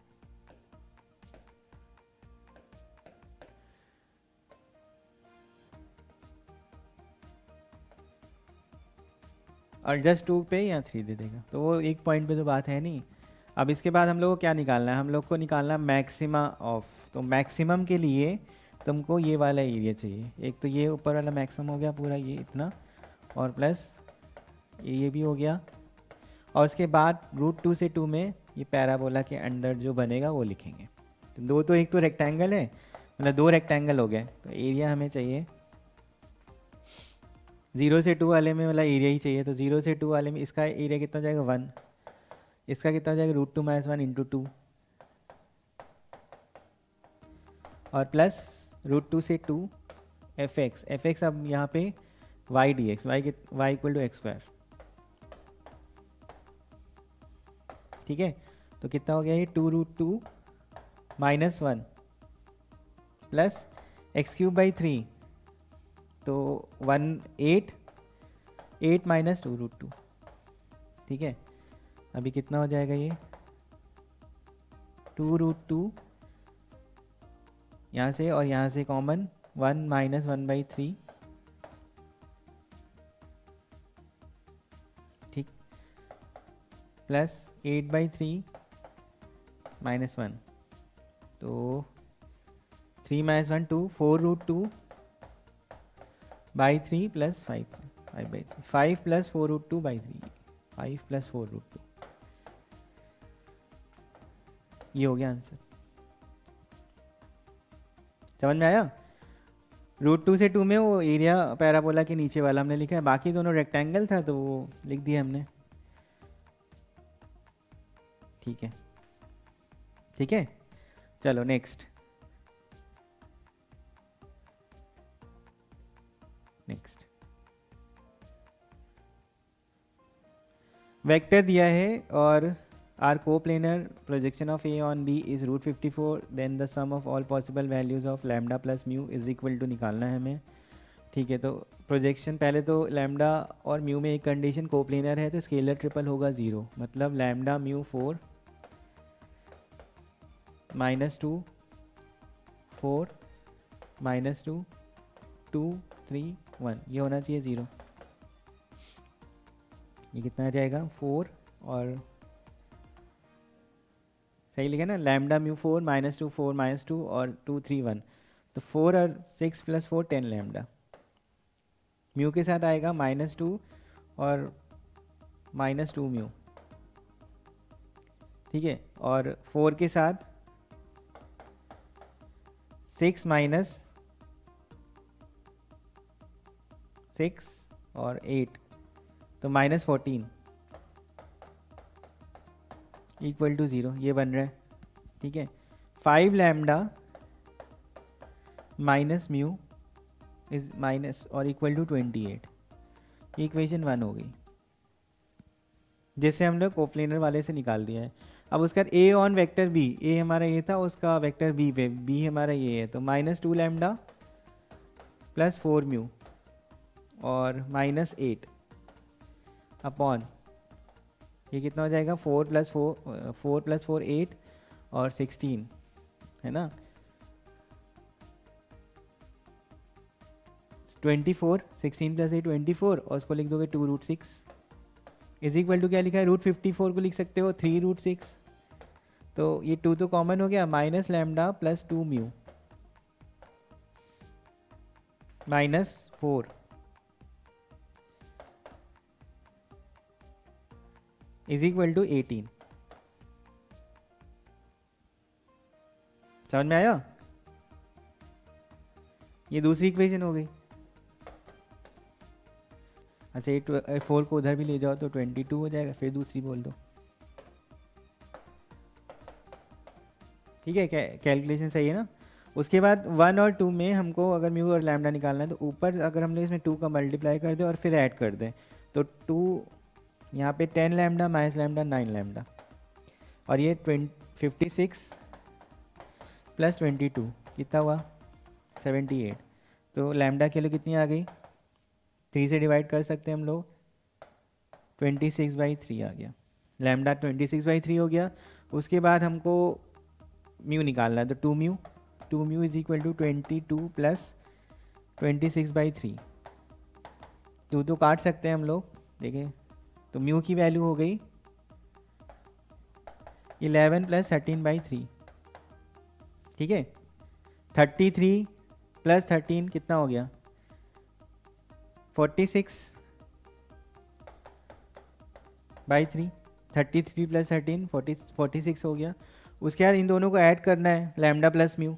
और जस्ट 2 पे या 3 दे देगा, तो वो एक पॉइंट पे तो बात है नहीं। अब इसके बाद हम लोग को क्या निकालना है, हम लोग को निकालना है मैक्सिमा ऑफ। तो मैक्सिमम के लिए तुमको ये वाला एरिया चाहिए, एक तो ये ऊपर वाला मैक्सिमम हो गया पूरा ये इतना, और प्लस ये भी हो गया, और उसके बाद √2 से 2 में ये पैराबोला के अंदर जो बनेगा वो लिखेंगे। तो दो, तो एक तो रेक्टेंगल है, मतलब 2 रेक्टेंगल हो गए, तो एरिया हमें चाहिए 0 से 2 वाले में मतलब एरिया ही चाहिए। तो 0 से 2 वाले में इसका एरिया कितना हो जाएगा 1, इसका कितना हो जाएगा √2 - 1 × 2, और प्लस √2 से 2 fx अब यहाँ पे y dx, y = x², ठीक है। तो कितना हो गया ये 2√2 - 1 प्लस x³ तो 8 - 2√2, ठीक है। अभी कितना हो जाएगा ये 2√2, यहाँ से और यहाँ से कॉमन 1 - 1/3, ठीक, प्लस 8/3 - 1, तो 3 - 1 2, 4√2/3 प्लस 5/3, 5 + 4√2/3, 5 + 4√2, ये हो गया आंसर। समझ में आया? √2 से 2 में वो एरिया पैराबोला के नीचे वाला हमने लिखा है, बाकी दोनों रेक्टेंगल था तो वो लिख दिया हमने। ठीक है, ठीक है, चलो नेक्स्ट। नेक्स्ट वेक्टर दिया है और are coplanar projection of A on B is √54, then the sum of all possible values of lambda plus mu is equal to निकालना है हमें। ठीक है, तो प्रोजेक्शन पहले तो लैम्डा और म्यू में एक कंडीशन कोप्लेनर है तो स्केलर ट्रिपल होगा 0, मतलब लैम्डा म्यू 4 -2 4 -2 2 3 1, ये होना चाहिए 0। ये कितना आ जाएगा 4 और सही लिखा ना, लैम्डा म्यू 4 -2 4 -2 और 2 3 1, तो 4 और 6 + 4 10 लैम्डा। म्यू के साथ आएगा -2 और -2 म्यू। ठीक है, और 4 के साथ 6 -6 और 8, तो -14 इक्वल टू 0, ये बन रहा है। ठीक है, 5 lambda minus mu is minus और इक्वल टू 28, इक्वेशन 1 हो गई, जिससे हम लोग कोप्लेनर वाले से निकाल दिया है। अब उसका ए ऑन वेक्टर बी, ए हमारा ये था, उसका वेक्टर बी पे बी हमारा ये है, तो -2 लैम्डा प्लस 4 म्यू और -8 अपॉन, ये कितना हो जाएगा 4 + 4 8 और 16 है ना, 24, 16 + 8 24, और उसको लिख दोगे 2√6 इज इक्वल टू, क्या लिखा है √54 को लिख सकते हो 3√6, तो ये 2 तो कॉमन हो गया, minus lambda plus 2 mu -4 is equal to 18। समझ में आया? ये दूसरी इक्वेशन हो गई। अच्छा, ये 4 को उधर भी ले जाओ तो 22 हो जाएगा, फिर दूसरी बोल दो। ठीक है, कैलकुलेशन सही है ना? उसके बाद 1 और 2 में हमको अगर म्यू और लैम्डा निकालना है, तो ऊपर अगर हम लोग इसमें 2 का मल्टीप्लाई कर दें और फिर ऐड कर दें, तो 2 यहाँ पे 10 लैम्डा माइनस लैम्डा 9 लैम्डा, और ये 56 + 22 कितना हुआ 78, तो लैम्डा के लिए कितनी आ गई, 3 से डिवाइड कर सकते हैं हम लोग, 26/3 आ गया, लैम्डा 26/3 हो गया। उसके बाद हमको म्यू निकालना है, तो 2 म्यू इज इक्वल टू 22 + 26/3, 2 तो काट सकते हैं हम लोग, देखें, तो म्यू की वैल्यू हो गई 11 + 13/3। ठीक है, 33 + 13 कितना हो गया 46/3, 33 + 13 46 हो गया। उसके बाद इन दोनों को ऐड करना है, लैम्डा प्लस म्यू,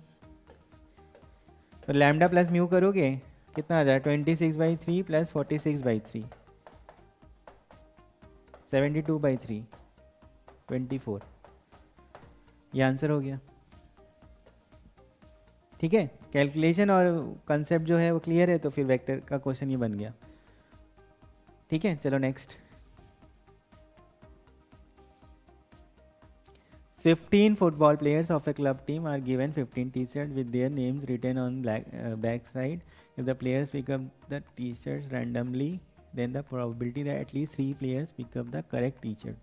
तो लैम्डा प्लस म्यू करोगे कितना आ जाए 26/3 + 46/3 72/3 24, ये आंसर हो गया। ठीक है, कैलकुलेशन और कंसेप्ट जो है वो क्लियर है, तो फिर वेक्टर का क्वेश्चन ये बन गया। ठीक है, चलो next. 15 football players of a club team are given 15 t-shirts with their names written on back side. If the players pick up the t-shirts randomly, then the probability that at least 3 players pick up the correct t-shirt.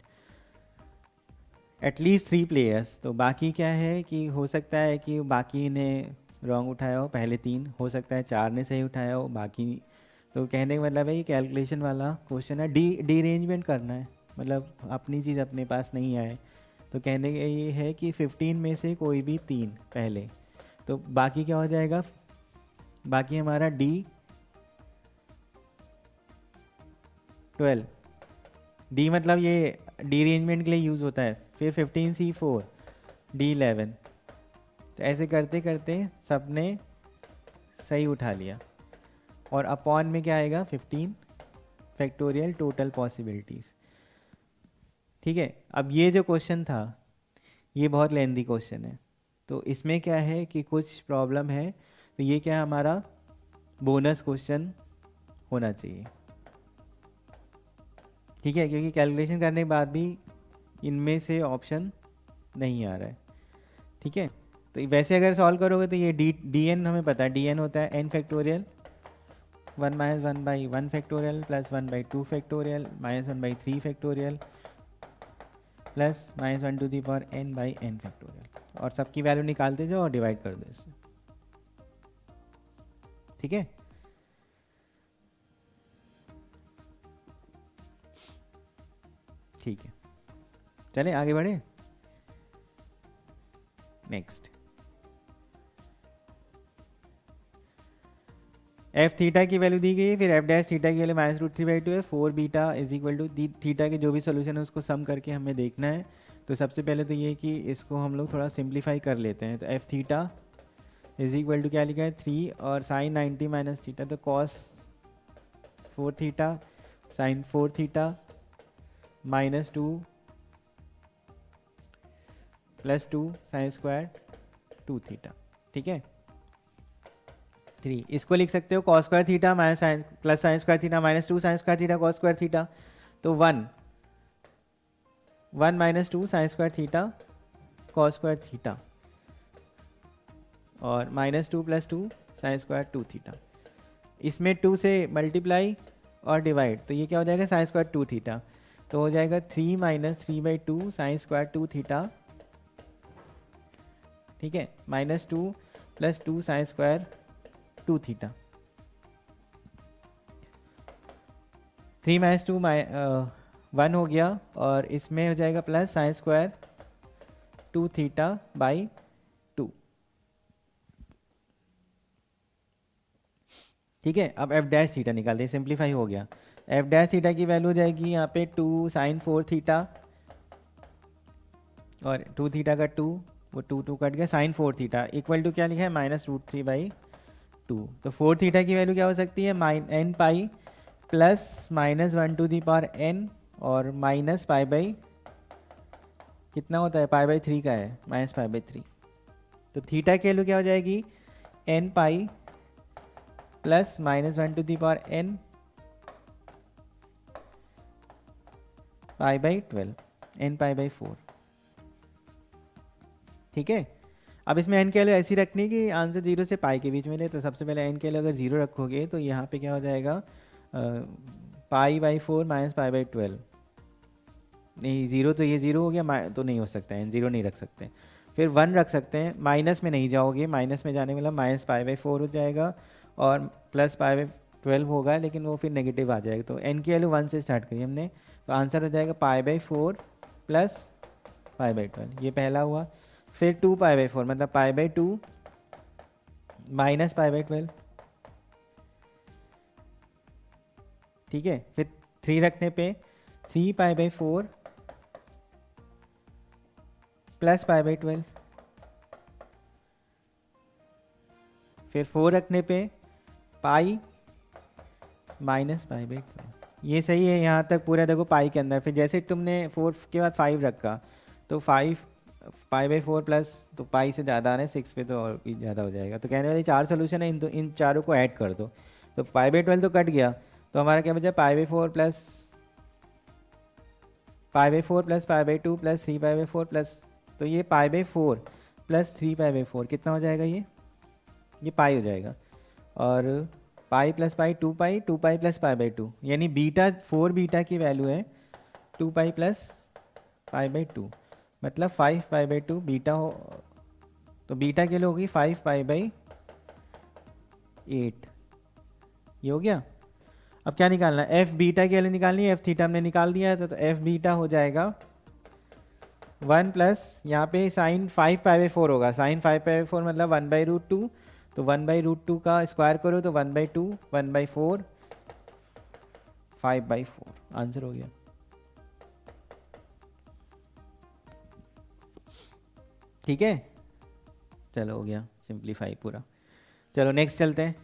At least 3 players, तो बाकी क्या है कि हो सकता है कि बाकी ने रॉन्ग उठाया हो, पहले 3, हो सकता है 4 ने सही उठाया हो, बाकी, तो कहने का मतलब है ये कैलकुलेशन वाला क्वेश्चन है, डी अरेंजमेंट करना है, मतलब अपनी चीज़ अपने पास नहीं आए, तो कहने का ये है कि 15 में से कोई भी 3 पहले, तो बाकी क्या हो जाएगा, बाकी हमारा D12, डी मतलब ये डी अरेंजमेंट के लिए यूज़ होता है, फिर 15C4, D11। तो ऐसे करते करते सबने सही उठा लिया। और अपॉन में क्या आएगा 15 फैक्टोरियल टोटल पॉसिबिलिटीज़। ठीक है, अब ये जो क्वेश्चन था ये बहुत लेंदी क्वेश्चन है, तो इसमें क्या है कि कुछ प्रॉब्लम है, तो ये क्या है हमारा बोनस क्वेश्चन होना चाहिए। ठीक है, क्योंकि कैलकुलेशन करने के बाद भी इनमें से ऑप्शन नहीं आ रहा है। ठीक है, तो वैसे अगर सॉल्व करोगे तो ये डी एन हमें पता है, डी एन होता है N factorial 1 minus 1/1 factorial plus 1/2 factorial minus 1/3 factorial plus minus 1 to the power n by n factorial, और सबकी वैल्यू निकालते जाओ और डिवाइड कर दो इससे। ठीक है, ठीक है, चलें आगे बढ़े। नेक्स्ट, एफ थीटा की वैल्यू दी गई है, फिर एफ डैश थीटा की वैल्यू -√3/2 है। 4 beta is equal to theta के जो भी सोल्यूशन है उसको सम करके हमें देखना है। तो सबसे पहले तो ये कि इसको हम लोग थोड़ा सिंप्लीफाई कर लेते हैं। तो F theta is equal to क्या लिखा है 3 और साइन 90 माइनस थीटा, तो cos 4 theta sine 4 theta -2 plus 2 sine square 2 theta. ठीक है, 3 इसको लिख सकते हो cos square theta minus sine plus sine square theta -2 sine square theta cos square theta, तो 1 -2 sine square theta cos square theta और -2 प्लस 2 साइन स्क्वायर 2 थीटा। इसमें 2 से मल्टीप्लाई और डिवाइड, तो ये क्या हो जाएगा साइन स्क्वायर 2 थीटा, तो हो जाएगा 3 - 3/2 साइन स्क्वायर 2 थीटा। ठीक है, -2 प्लस 2 साइन स्क्वायर 2 थीटा, 3 - 2 1 हो गया, और इसमें हो जाएगा plus sine square 2 theta by 2। ठीक है, अब एफ डैश थीटा निकालते हैं, सिंप्लीफाई हो गया। एफ डैश थीटा की वैल्यू हो जाएगी यहाँ पे 2 साइन 4 थीटा, और 2 थीटा का 2 वो 2 कट गया, साइन 4 थीटा इक्वल टू क्या लिखा है -√3/2। तो 4 थीटा की वैल्यू क्या हो सकती है n pi plus -1 to the power n और माइनस पाई बाई कितना होता है π/3 का है -π/3। तो थीटा की वैल्यू क्या हो जाएगी n pi plus -1 to the power n π/12 n π/4। ठीक है, अब इसमें n की वैल्यू ऐसी रखनी कि आंसर 0 से पाई के बीच में ले। तो सबसे पहले n की वैल्यू अगर 0 रखोगे तो यहाँ पे क्या हो जाएगा π/4 माइनस π/12। नहीं 0 तो ये 0 हो गया, तो नहीं हो सकता है, 0 नहीं रख सकते। फिर 1 रख सकते हैं, माइनस में नहीं जाओगे, माइनस में जाने वाला -π/4 हो जाएगा और प्लस π/12 होगा, लेकिन वो फिर नेगेटिव आ जाएगा। तो n की वैल्यू 1 से स्टार्ट करी हमने, तो आंसर हो जाएगा π/4 प्लस π/12, ये पहला हुआ। फिर 2π/4 मतलब π/2 माइनस π/12। ठीक है, फिर 3 रखने पे 3π/4 प्लस π/12। फिर 4 रखने पे पाई माइनस π/12। ये सही है यहाँ तक पूरा, देखो पाई के अंदर। फिर जैसे तुमने 4 के बाद 5 रखा तो 5 π/4 प्लस, तो पाई से ज़्यादा आ रहा है 6 पे, तो और भी ज़्यादा हो जाएगा। तो कहने वाली 4 सोल्यूशन है, इन चारों को ऐड कर दो। तो π/12 तो कट गया, तो हमारा क्या बचा π/4 प्लस π/4 प्लस π/2 प्लस 3π/4 प्लस, तो ये π/4 प्लस 3π/4 कितना हो जाएगा, ये पाई हो जाएगा। और पाई प्लस पाई 2 पाई, 2 पाई प्लस π/2, यानी बीटा 4 बीटा की वैल्यू है 2 पाई प्लस π/2, मतलब 5π/2 बीटा हो। तो बीटा के लिए होगी 5π/8। ये हो गया। अब क्या निकालना है, एफ बीटा की वैल्यू निकालनी है। एफ थीटा हमने निकाल दिया था, तो एफ बीटा हो जाएगा 1 प्लस यहाँ पे साइन 5π/4 होगा, साइन 5π/4 मतलब 1/√2, तो 1/√2 का स्क्वायर करो तो 1/2 1/4 5/4 आंसर हो गया। ठीक है, चलो हो गया सिंप्लीफाई पूरा। चलो नेक्स्ट चलते हैं।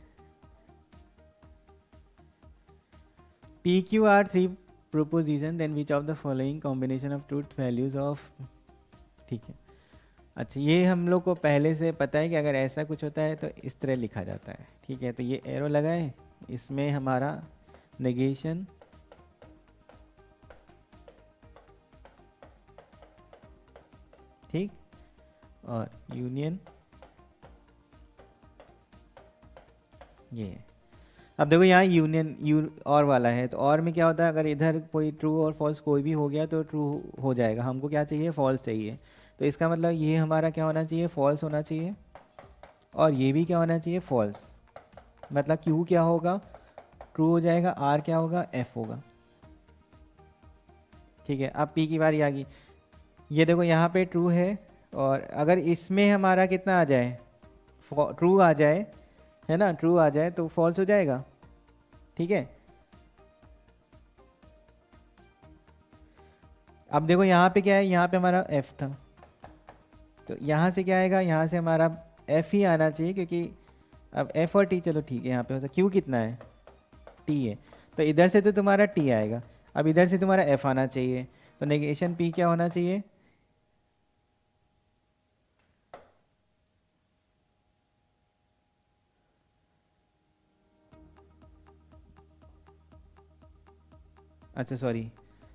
P Q R three proposition, then which of the following combination of truth values of, ठीक है। अच्छा, ये हम लोग को पहले से पता है कि अगर ऐसा कुछ होता है तो इस तरह लिखा जाता है, ठीक है। तो ये एरो लगा है, इसमें हमारा नेगेशन, ठीक, और यूनियन ये है। अब देखो यहाँ यूनियन और वाला है, तो और में क्या होता है, अगर इधर कोई ट्रू और फॉल्स कोई भी हो गया तो ट्रू हो जाएगा। हमको क्या चाहिए, फॉल्स चाहिए। तो इसका मतलब ये हमारा क्या होना चाहिए, फॉल्स होना चाहिए, और ये भी क्या होना चाहिए, फॉल्स। मतलब क्यू क्या होगा, ट्रू हो जाएगा, आर क्या होगा, एफ होगा, ठीक है। अब पी की बारी आ गई। ये देखो यहाँ पे ट्रू है, और अगर इसमें हमारा कितना आ जाए, ट्रू आ जाए, है ना, ट्रू आ जाए तो फॉल्स हो जाएगा, ठीक है। अब देखो यहाँ पे क्या है, यहाँ पे हमारा एफ था, तो यहाँ से क्या आएगा, यहाँ से हमारा एफ ही आना चाहिए, क्योंकि अब एफ और टी, चलो ठीक है, यहाँ पे हो सकता, क्यू कितना है, टी है, तो इधर से तो तुम्हारा टी आएगा। अब इधर से तुम्हारा एफ आना चाहिए, तो नेगेशन पी क्या होना चाहिए, अच्छा सॉरी,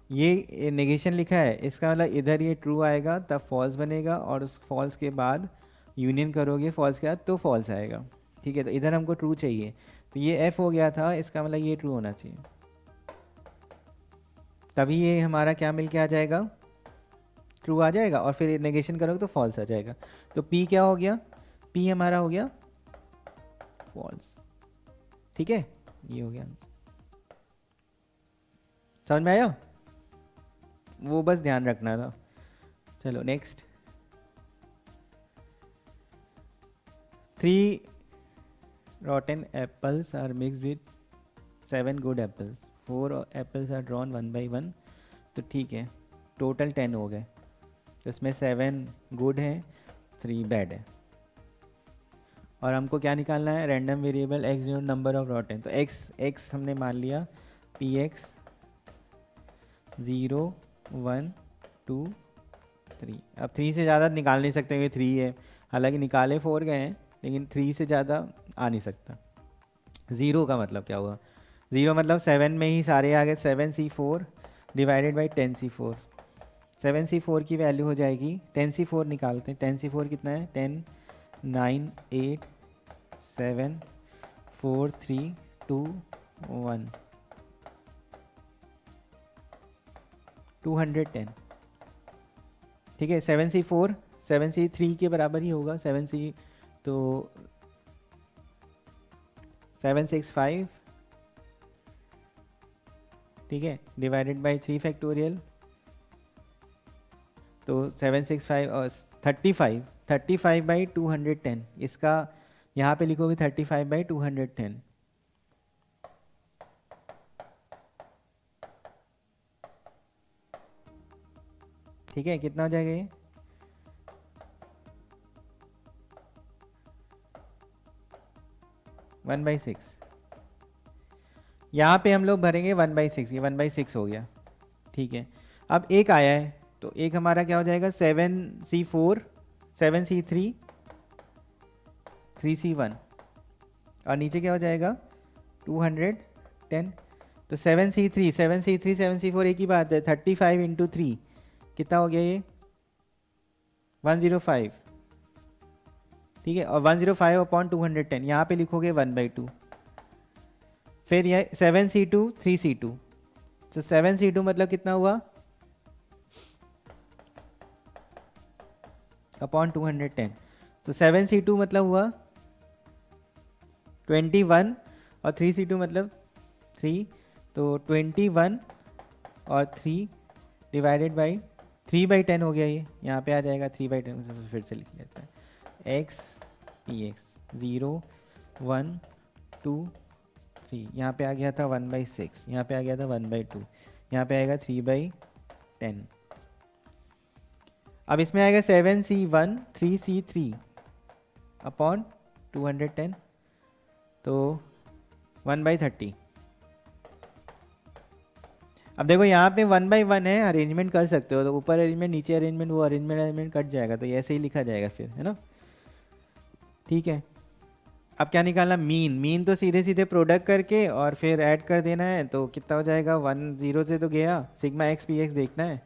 ये नेगेशन लिखा है, इसका मतलब इधर ये ट्रू आएगा तब फॉल्स बनेगा, और उस फॉल्स के बाद यूनियन करोगे फॉल्स के बाद तो फॉल्स आएगा, ठीक है। तो इधर हमको ट्रू चाहिए, तो ये एफ हो गया था, इसका मतलब ये ट्रू होना चाहिए, तभी ये हमारा क्या मिल के आ जाएगा, ट्रू आ जाएगा, और फिर नेगेशन करोगे तो फॉल्स आ जाएगा। तो पी क्या हो गया, पी हमारा हो गया फॉल्स, ठीक है, ये हो गया। समझ में आया, वो बस ध्यान रखना था। चलो next. 3 rotten apples are mixed with 7 good apples. 4 apples are drawn one by one. तो ठीक है, टोटल 10 हो गए, तो इसमें 7 गुड है, 3 बैड है, और हमको क्या निकालना है, random variable x denote number of रॉटन। तो एक्स हमने मान लिया पी एक्स 0 1 2 3। अब 3 से ज़्यादा निकाल नहीं सकते, क्योंकि 3 है, हालांकि निकाले 4 गए हैं, लेकिन 3 से ज़्यादा आ नहीं सकता। 0 का मतलब क्या हुआ, 0 मतलब 7 में ही सारे आ गए, 7c4 divided by 10c4। 7c4 की वैल्यू हो जाएगी, 10c4 निकालते हैं, 10c4 कितना है, 10 9 8 7 4 3 2 1 210, ठीक है। 7c4 7c3 के बराबर ही होगा, 7c, तो 765, ठीक है, डिवाइडेड बाई 3 फैक्टोरियल, तो 765 और 35 बाई 210, इसका यहाँ पे लिखोगे 35 बाई 210, ठीक है। कितना हो जाएगा ये, वन बाई सिक्स। यहाँ पे हम लोग भरेंगे 1/6, ये 1/6 हो गया, ठीक है। अब एक आया है, तो एक हमारा क्या हो जाएगा, 7c4 7c3 3c1, और नीचे क्या हो जाएगा 210। तो 7c4 एक ही बात है, 35 इंटू 3 कितना हो गया ये 105, ठीक है। और 105 अपॉन 210 यहाँ पे लिखोगे 1/2। फिर ये 7c2 3c2, तो 7c2 मतलब कितना हुआ अपॉन 210, तो 7c2 मतलब हुआ 21, और 3c2 मतलब 3, तो 21 और 3 डिवाइडेड बाई 3/10 हो गया, ये यहाँ पे आ जाएगा 3/10, फिर से लिख लेते हैं, एक्स पी एक्स 0 1 2 3, यहाँ पे आ गया था 1/6, यहाँ पे आ गया था 1/2, यहाँ पे आएगा 3/10। अब इसमें आएगा 7c1 3c3 अपॉन 210, तो 1/30। अब देखो यहाँ पे 1/1 है, अरेंजमेंट कर सकते हो, तो ऊपर अरेंजमेंट नीचे अरेंजमेंट, वो अरेंजमेंट कट जाएगा, तो ये ऐसे ही लिखा जाएगा फिर, है ना। ठीक है, अब क्या निकालना, मीन। मीन तो सीधे सीधे प्रोडक्ट करके और फिर ऐड कर देना है, तो कितना हो जाएगा, 1 0 से तो गया, सिग्मा एक्स पी एक्स देखना है,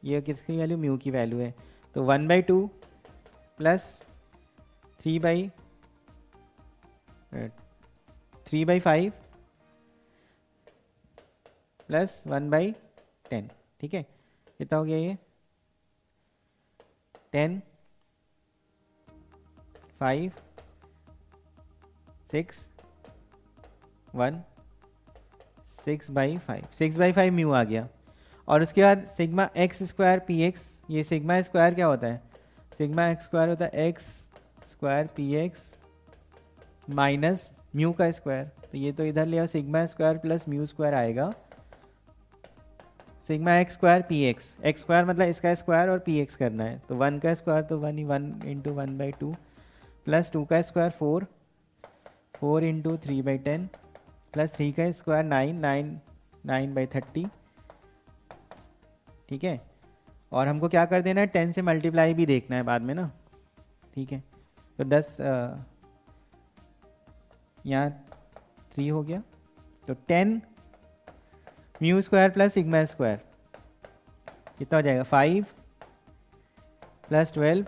ये किसकी वैल्यू, म्यू की वैल्यू है, तो 1/2 प्लस 3/5 प्लस 1/10। ठीक है, कितना हो गया ये, 10 5 6 1 6/5, 6/5 म्यू आ गया। और उसके बाद sigma x square p x, ये सिग्मा स्क्वायर क्या होता है, सिग्मा एक्स स्क्वायर होता है x square p x minus mu का स्क्वायर, तो ये तो इधर ले आओ, sigma square plus mu square आएगा, sigma x square p x, x square मतलब इसका स्क्वायर और पी एक्स करना है, तो 1 का स्क्वायर तो 1 ही, 1 इंटू 1/2 प्लस 2 का स्क्वायर 4, 4 इंटू 3/10 प्लस 3 का स्क्वायर 9/30। ठीक है, और हमको क्या कर देना है, 10 से मल्टीप्लाई भी देखना है बाद में ना। ठीक है, तो 10 यहाँ 3 हो गया, तो 10 mu square plus sigma square कितना हो जाएगा, 5 प्लस 12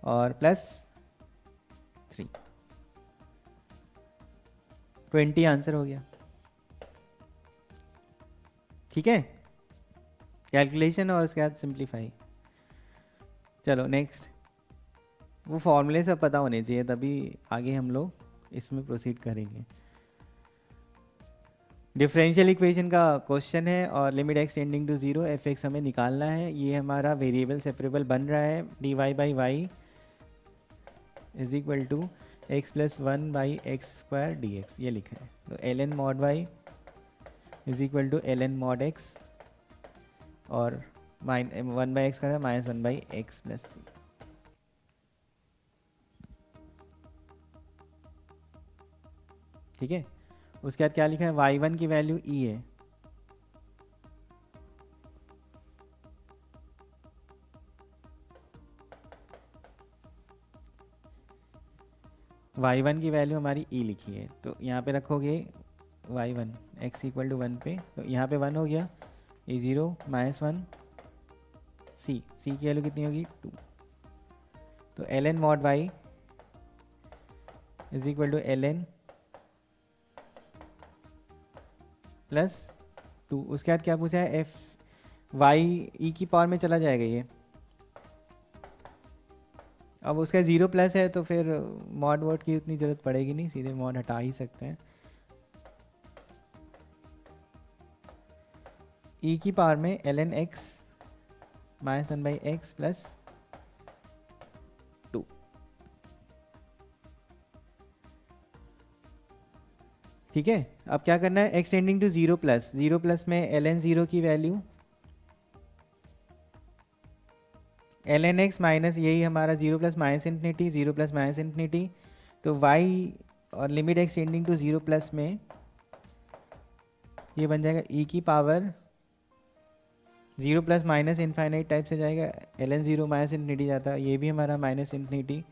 और प्लस 3, 20 आंसर हो गया। ठीक है, कैलकुलेशन और उसके बाद सिंप्लीफाई। चलो नेक्स्ट, वो फॉर्मूले सब पता होने चाहिए, तभी आगे हम लोग इसमें प्रोसीड करेंगे। डिफरेंशियल इक्वेशन का क्वेश्चन है और limit X tending to 0 F X हमें निकालना है। ये हमारा वेरिएबल सेपरेबल बन रहा है, D Y by Y is equal to X plus 1/x² dx, ये लिखा है। तो ln mod y is equal to ln mod x और 1/x का माइनस 1/x प्लस सी। ठीक है, उसके बाद क्या लिखा है, y1 की वैल्यू e है, y1 की वैल्यू हमारी e लिखी है, तो यहाँ पे रखोगे y1 x इक्वल टू 1 पे, तो यहाँ पे 1 हो गया, e 0 माइनस 1 c, c की वैल्यू कितनी होगी 2, तो ln mod y is equal to ln plus 2। उसके बाद क्या पूछा है, एफ वाई ई की पावर में चला जाएगा ये, अब उसका 0 प्लस है तो फिर मॉड वर्ड की उतनी ज़रूरत पड़ेगी नहीं, सीधे मॉड हटा ही सकते हैं। ई की पावर में ln x minus 1/x plus 2। ठीक है, अब क्या करना है, x tending to 0 plus, 0 plus में ln 0 की वैल्यू ln x माइनस यही हमारा 0 plus minus infinity, 0 plus minus infinity, तो y और limit x tending to 0 plus में ये बन जाएगा e की power 0 plus minus infinite type से जाएगा, ln 0 माइनस इन्फिनिटी जाता है, ये भी हमारा माइनस इन्फिनिटी,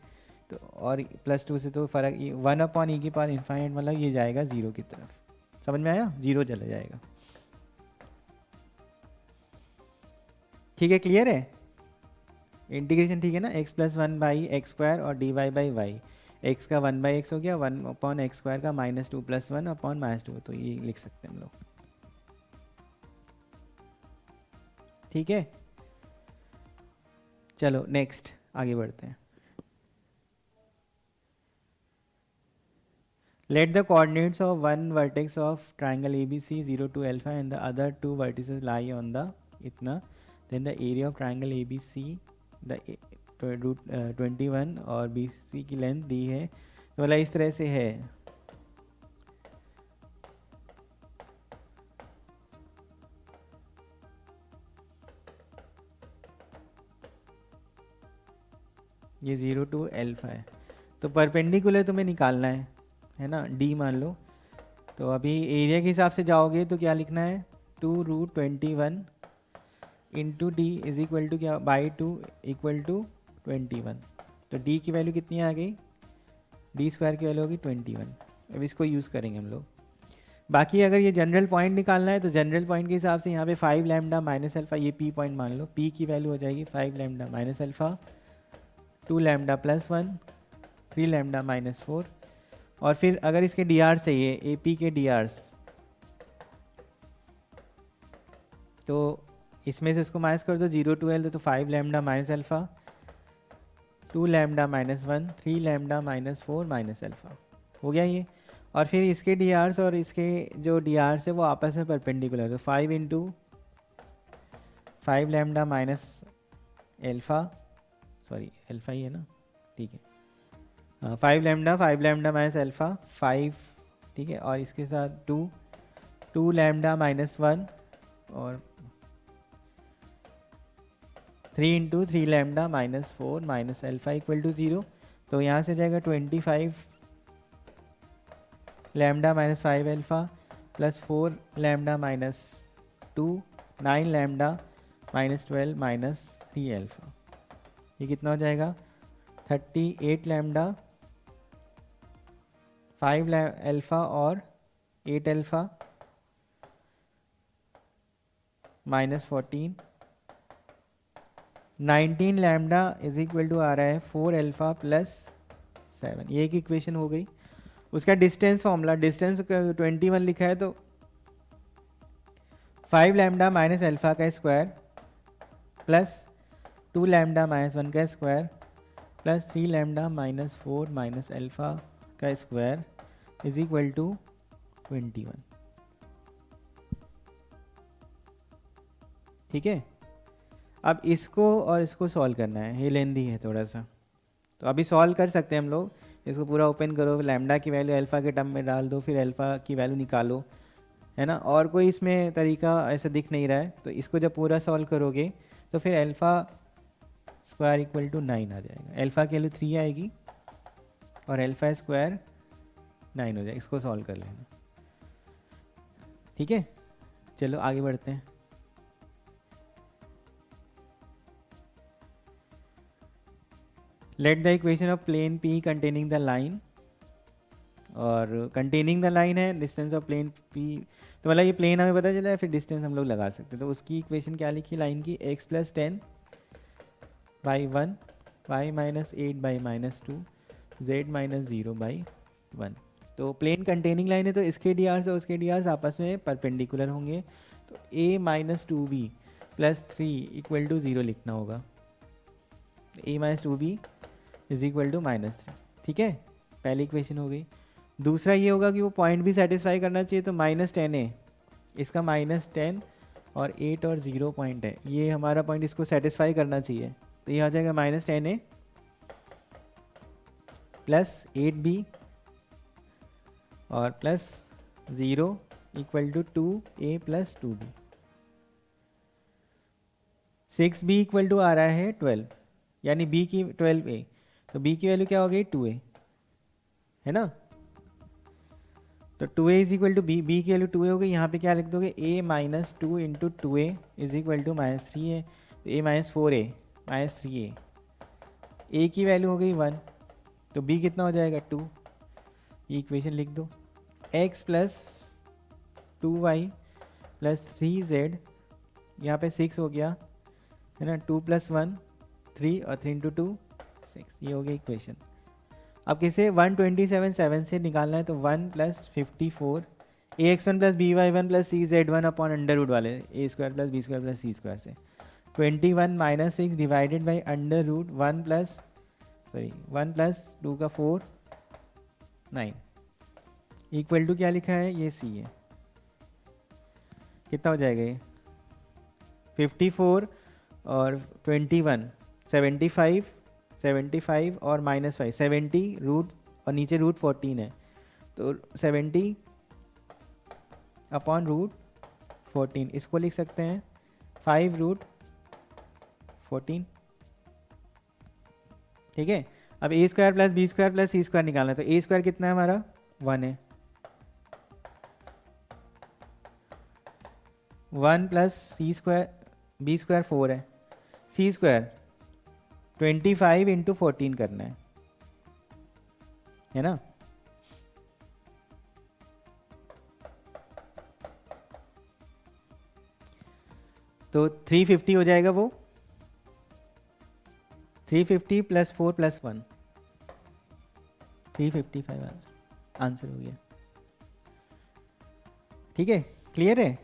तो और प्लस 2 से तो फर्क 1 अपॉन ई की पावर इन्फाइनाइट, मतलब ये जाएगा 0 की तरफ। समझ में आया, 0 चला जाएगा। ठीक है, क्लियर है, इंटीग्रेशन ठीक है ना, x प्लस 1/x² और dy बाई वाई, x का 1/x हो गया, 1 अपॉन x² का माइनस 2 प्लस 1 अपॉन -2, तो ये लिख सकते हैं हम लोग। ठीक है, चलो नेक्स्ट आगे बढ़ते हैं। Let the coordinates of one vertex of triangle ABC 0 to alpha and the other two vertices lie on the इतना, then the area of triangle ABC the root 21 और BC की लेंथ दी है, तो मतलब इस तरह से है। ये 0 टू एल्फा है। तो परपेंडिकुलर तुम्हें निकालना है ना, डी मान लो। तो अभी एरिया के हिसाब से जाओगे तो क्या लिखना है, 2√21 into D is equal to क्या, बाई 2 इक्वल टू 21। तो डी की वैल्यू कितनी आ गई, डी स्क्वायर की वैल्यू होगी 21। अब इसको यूज़ करेंगे हम लोग। बाकी अगर ये जनरल पॉइंट निकालना है तो जनरल पॉइंट के हिसाब से यहाँ पे 5 लैम्डा माइनस अल्फ़ा, ये पी पॉइंट मान लो, पी की वैल्यू हो जाएगी 5 lambda minus alpha, 2 lambda plus 1, 3 lambda minus 4। और फिर अगर इसके डी आर चाहिए, ए पी के डी आर्स, तो इसमें से इसको माइनस कर दो, 0 टू एल तो 5 lambda minus alpha, 2 lambda minus 1, 3 lambda minus 4 minus alpha, हो गया ये। और फिर इसके डी आर्स और इसके जो डी आर्स है वो आपस में परपेंडिकुलर, तो 5 into 5 lambda minus alpha, sorry alpha ही है ना, ठीक है, 5 लैम्डा माइनस एल्फ़ा 5, ठीक है। और इसके साथ 2 लैम्डा माइनस 1 और 3 into 3 lambda minus 4 minus alpha equal to 0। तो यहाँ से जाएगा 25 lambda minus 5 alpha plus 4 lambda minus 2, 9 lambda minus 12 minus 3 alpha. ये कितना हो जाएगा, 38 लैम्डा 5 एल्फ़ा और 8 alpha minus 14, 19 lambda is equal to आ रहा है 4 एल्फ़ा प्लस 7। ये एक इक्वेशन हो गई। उसका डिस्टेंस फॉर्मूला, डिस्टेंस 21 लिखा है तो 5 लैम्डा माइनस एल्फ़ा का स्क्वायर प्लस 2 लैम्डा माइनस 1 का square plus 3 lambda minus 4 minus alpha का स्क्वायर इज इक्वल टू 21। ठीक है। अब इसको और इसको सॉल्व करना है, ये लेंदी है थोड़ा सा, तो अभी सॉल्व कर सकते हैं हम लोग। इसको पूरा ओपन करो, लैम्डा की वैल्यू अल्फ़ा के टर्म में डाल दो, फिर अल्फ़ा की वैल्यू निकालो, है ना। और कोई इसमें तरीका ऐसा दिख नहीं रहा है, तो इसको जब पूरा सॉल्व करोगे तो फिर अल्फ़ा स्क्वायर इक्वल टू 9 आ जाएगा। अल्फ़ा की वैल्यू 3 आएगी और अल्फ़ा स्क्वायर 9 हो जाएगा। इसको सॉल्व कर लेना, ठीक है। चलो आगे बढ़ते हैं। Let the equation of plane P containing the line, और कंटेनिंग द लाइन है डिस्टेंस ऑफ प्लेन पी, तो मतलब ये प्लेन हमें पता चला है, फिर डिस्टेंस हम लोग लगा सकते हैं। तो उसकी इक्वेशन क्या लिखी लाइन की, x plus 10 by 1, y minus 8 by minus 2, z minus 0 by 1। तो प्लेन कंटेनिंग लाइन है तो इसके डी आर्स और उसके डी आर्स आपस में परपेंडिकुलर होंगे, तो a minus 2b plus 3 equal to 0 लिखना होगा। a minus 2b is equal to minus 3, ठीक है, पहली इक्वेशन हो गई। दूसरा ये होगा कि वो पॉइंट भी सेटिस्फाई करना चाहिए, तो माइनस 10 है, इसका माइनस 10 और 8 और 0 पॉइंट है, ये हमारा पॉइंट इसको सेटिस्फाई करना चाहिए। तो ये आ जाएगा माइनस 10 है प्लस 8b और plus 0 equal to 2a plus 2b। 6b equal to आ रहा है 12, यानी b की 12a, तो b की वैल्यू क्या हो गई 2a, है ना। तो 2a is equal to B, B की वैल्यू 2a हो गई। यहाँ पे क्या लिख दोगे, a minus 2 into 2a is equal to minus 3a, तो a minus 4a minus 3a, a की वैल्यू हो गई 1, तो b कितना हो जाएगा 2। ये इक्वेशन लिख दो, x plus 2y plus 3z, यहाँ पे 6 हो गया, है ना, 2 प्लस 1 3 और 3 इंटू 2 6, ये हो गया इक्वेशन। अब किसे 127 से निकालना है, तो 1 plus 54 ax1 plus by1 plus cz1 upon under root वाले a square plus b square plus c square से 21 minus 6 divided by under root 1 plus 2 का 4 9 इक्वल टू क्या लिखा है, ये c है। कितना हो जाएगा ये 54 और 21 75 और माइनस 5 70 रूट और नीचे रूट 14 है, तो 70 अपॉन रूट 14, इसको लिख सकते हैं 5 रूट 14, ठीक है। अब a square plus b square plus c square निकालना है, तो ए स्क्वायर कितना है हमारा 1 है, 1 plus c square B square 4 है, सी स्क्वायर 25 इंटू 14 करना है ना। तो 350 हो जाएगा वो, 350 प्लस 4 प्लस 1 355 आंसर हो गया। ठीक है, क्लियर है।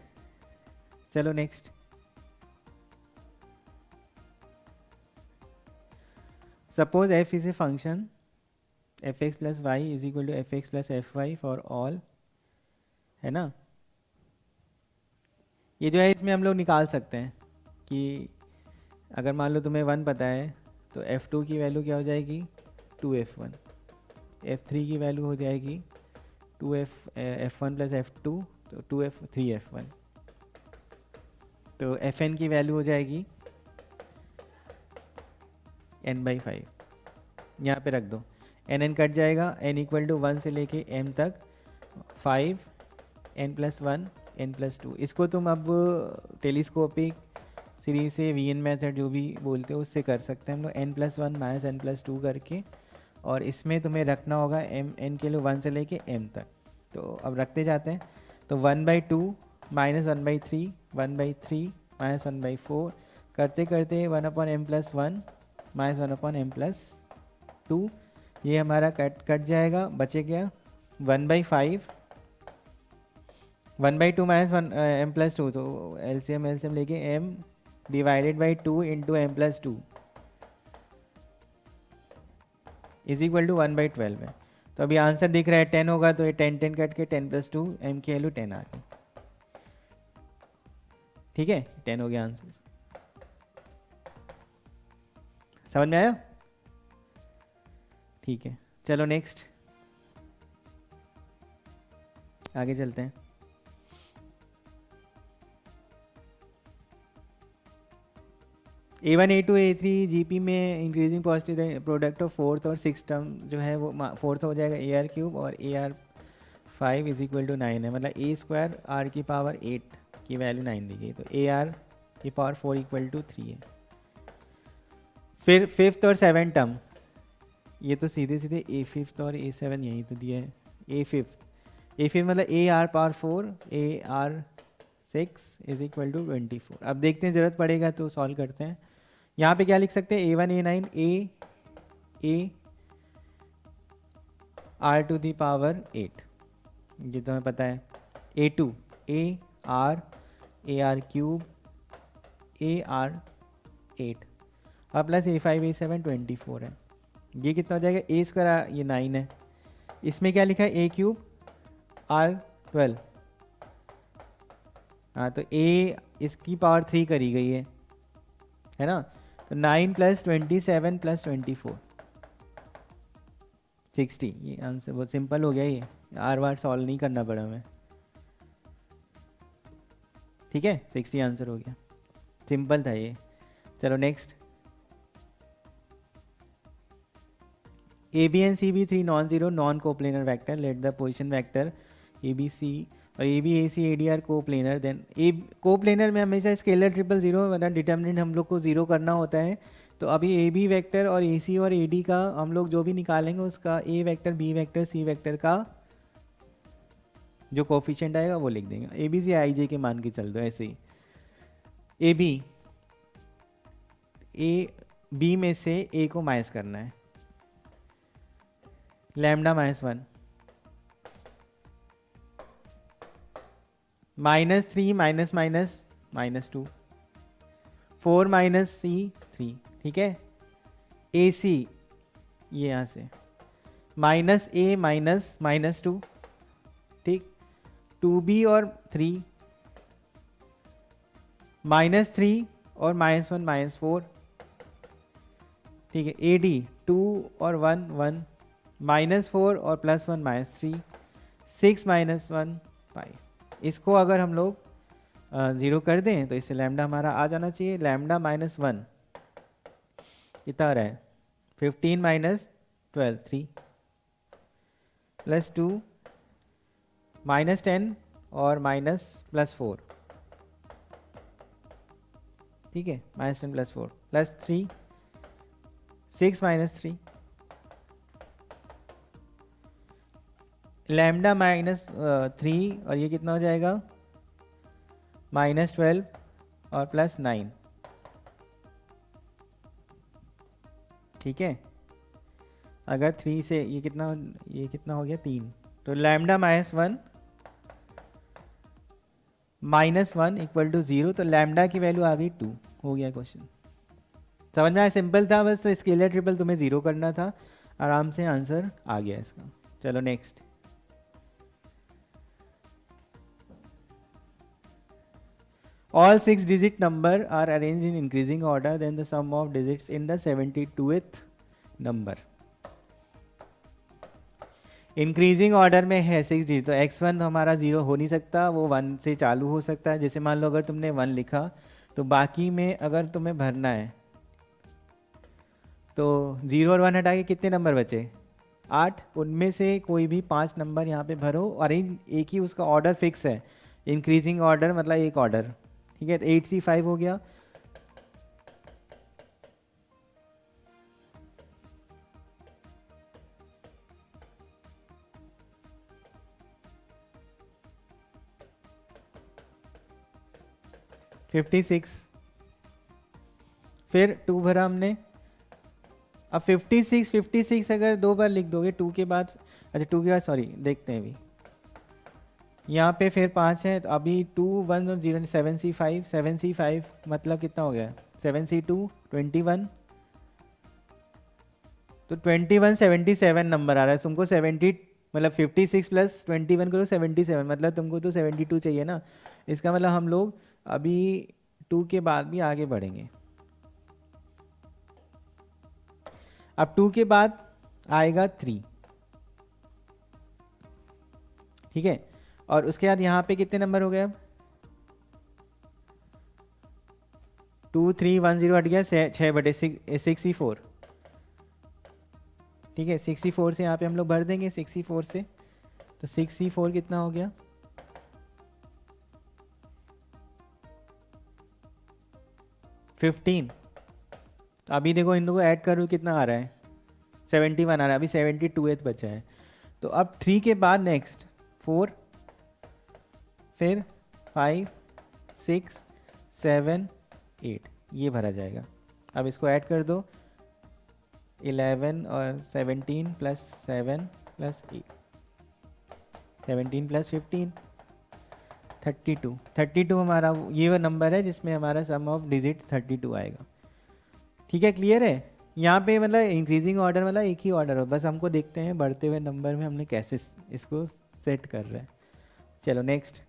चलो next. Suppose f is a function fx plus Y is equal to F X plus F Y for all, है ना। ये जो है इसमें हम लोग निकाल सकते हैं कि अगर मान लो तुम्हें 1 पता है तो f2 की वैल्यू क्या हो जाएगी 2f1, f3 की वैल्यू हो जाएगी 2f1 प्लस f2 तो 2f3f1, तो fn की वैल्यू हो जाएगी n/5। यहाँ पे रख दो, n कट जाएगा, n इक्वल टू 1 से लेके m तक 5 n प्लस 1 n प्लस 2। इसको तुम अब टेलीस्कोपिक सीरीज से वी एन मैथड जो भी बोलते हो उससे कर सकते हैं हम लोग, n plus 1 minus n plus 2 करके, और इसमें तुम्हें रखना होगा n के लिए 1 से लेके m तक। तो अब रखते जाते हैं, तो 1/2 माइनस 1/3 1/3 माइनस 1/4 करते करते 1/m plus 1 minus 1/m plus 2, ये हमारा कट जाएगा, बचे क्या 1/5 1/2 माइनस 1m प्लस 2, तो एलसीएम लेके m divided by 2 into m plus 2 is equal to 1/12 है। तो अभी आंसर दिख रहा है 10 होगा, तो ये 10 कट के 10 प्लस 2 m की वैल्यू 10 आ गई। ठीक है, 10 हो गया आंसर। समझ में आया? ठीक है, चलो नेक्स्ट आगे चलते हैं। A1 A2 A3 GP में increasing positive product of fourth और सिक्स टर्म जो है वो फोर्थ हो जाएगा AR³ और AR5 इज इक्वल टू 9 है, मतलब A स्क्वायर R की पावर 8 की वैल्यू 9 दी गई, तो AR की पावर 4 इक्वल टू 3 है। फिर फिफ्थ और सेवन टर्म, ये तो सीधे सीधे A5 और A7 यही तो दिया है। A5 मतलब AR power 4 AR6 is equal to 24। अब देखते हैं, ज़रूरत पड़ेगा तो सॉल्व करते हैं। यहाँ पे क्या लिख सकते हैं, A1 A9 A R to the power 8, ये तो हमें पता है। A2 AR AR³ AR8 और प्लस A5 A7 24 है, ये कितना हो जाएगा A स्क्वायर, ये 9 है। इसमें क्या लिखा है A³ R12, हाँ तो A इसकी पावर 3 करी गई है ना। तो 9 प्लस 27 प्लस 24 60, ये आंसर बहुत सिंपल हो गया, ये बार सॉल्व नहीं करना पड़ा हमें। ठीक है, 60 आंसर हो गया, सिंपल था ये। चलो next. AB and CB 3 non zero non coplanar vector, let the position vector ABC और ABAC AD are coplanar, then a coplanar में हमेशा स्केलर ट्रिपल जीरो मतलब डिटर्मिनेंट हम लोग को जीरो करना होता है। तो अभी AB वेक्टर और AC और AD का हम लोग जो भी निकालेंगे उसका A vector B vector C vector का जो कोफिशिएंट आएगा वो लिख देंगे, ABC IJ के मान के चल दो ऐसे ही। AB B में से A को माइनस करना है, lambda -1 -3 minus minus -2 4 minus C3, ठीक है। AC ये यहाँ से -A माइनस -2, ठीक। 2B और 3 -3 और -1 -4, ठीक है। AD 2 और 1 1 -4 और +1 -3 6 -1 5। इसको अगर हम लोग 0 कर दें तो इससे लैम्डा हमारा आ जाना चाहिए, लैम्डा -1 इतना रहा है 15 माइनस 12 3 प्लस 2 माइनस 10 और माइनस प्लस 4, ठीक है, minus 10 plus 4 plus 3 6 minus 3 lambda minus 3 और ये कितना हो जाएगा माइनस 12 और प्लस 9, ठीक है। अगर 3 से ये कितना हो गया 3, तो लैम्डा -1 -1 इक्वल टू 0, तो लैम्डा की वैल्यू आ गई 2, हो गया क्वेश्चन। समझ में आया, सिंपल था, बस स्केलर ट्रिपल तुम्हें 0 करना था, आराम से आंसर आ गया इसका। चलो next. All 6 digit number are arranged in increasing order than the sum of digits in the 72th number. Increasing order में है 6 डिजिट, तो x1 हमारा 0 हो नहीं सकता, वो 1 से चालू हो सकता है। जैसे मान लो अगर तुमने 1 लिखा तो बाकी में अगर तुम्हें भरना है तो 0 और 1 हटा के कितने नंबर बचे 8, उनमें से कोई भी 5 नंबर यहाँ पे भरो, और एक ही उसका ऑर्डर फिक्स है, इंक्रीजिंग ऑर्डर मतलब एक ऑर्डर, ठीक है। तो 8C5 हो गया, फिर 2 भरा हमने। अब 56 अगर 2 बार लिख दोगे 2 के बाद, अच्छा 2 के बाद सॉरी देखते हैं अभी, यहाँ पे फिर 5 है, तो अभी 2 1 और 0 7C5 मतलब कितना हो गया 7C2 21, तो 21 77 नंबर आ रहा है तुमको। 70 मतलब 56 प्लस 21 करो 77, मतलब तुमको तो 72 चाहिए ना। इसका मतलब हम लोग अभी 2 के बाद भी आगे बढ़ेंगे। अब 2 के बाद आएगा 3, ठीक है, और उसके बाद यहाँ पे कितने नंबर हो गए अब 2 3 1 0 हट गया 6/64, ठीक है। 64 से यहाँ पे हम लोग भर देंगे 64 से, तो 64 कितना हो गया 15। अभी देखो इन लोगों को ऐड करूँ कितना आ रहा है 71 आ रहा है, अभी 72 बचा है। तो अब 3 के बाद नेक्स्ट 4, फिर 5 6 7 8 ये भरा जाएगा। अब इसको ऐड कर दो 11 और 17 प्लस 7 प्लस 8, 17 प्लस 15 32 हमारा ये वो नंबर है जिसमें हमारा सम ऑफ डिजिट 32 आएगा, ठीक है। क्लियर है, यहाँ पे मतलब इंक्रीजिंग ऑर्डर मतलब एक ही ऑर्डर हो, बस हमको देखते हैं बढ़ते हुए नंबर में हमने कैसे इसको सेट कर रहे हैं। चलो next.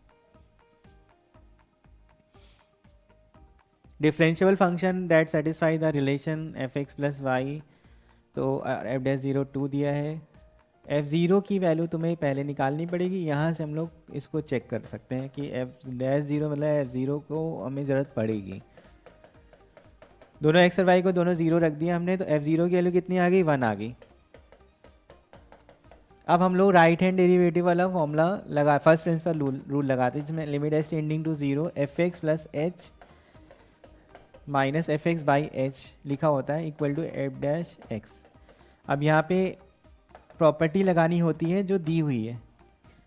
Differential function that satisfy the relation f(x + y), तो f'(0) 2 दिया है। f(0) की वैल्यू तुम्हें पहले निकालनी पड़ेगी, यहाँ से हम लोग इसको चेक कर सकते हैं कि f'(0) मतलब f(0) को हमें ज़रूरत पड़ेगी। दोनों x और y को दोनों 0 रख दिया हमने, तो f(0) की वैल्यू कितनी आ गई 1 आ गई। अब हम लोग राइट हैंड डेरिवेटिव वाला फॉर्मूला लगा, फर्स्ट प्रिंसिपल रूल लगाते हैं, जिसमें limit s tending to 0 f(x + h - f(x/h) लिखा होता है इक्वल टू f'(x). अब यहाँ पे प्रॉपर्टी लगानी होती है जो दी हुई है,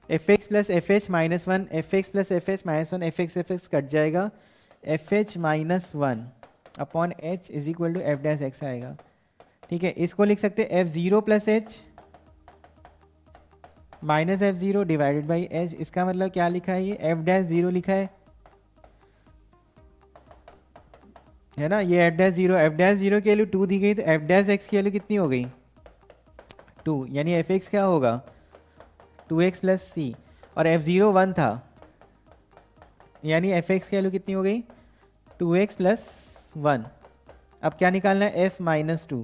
f(x + fh - 1), f(x + fh - 1), f(x) cut जाएगा, fh - 1 upon h is equal to f'(x) आएगा, ठीक है। इसको लिख सकते हैं f(0 + h - f(0) divided by h। इसका मतलब क्या लिखा है, ये f'(0) लिखा है ना, ये f'(0) की वैल्यू 2 दी गई, तो f'(x) की वैल्यू कितनी हो गई 2, यानी f(x) क्या होगा 2x + c, और f'(0) 1 था, यानी f(x) की वैल्यू कितनी हो गई 2x + 1। अब क्या निकालना है f - 2,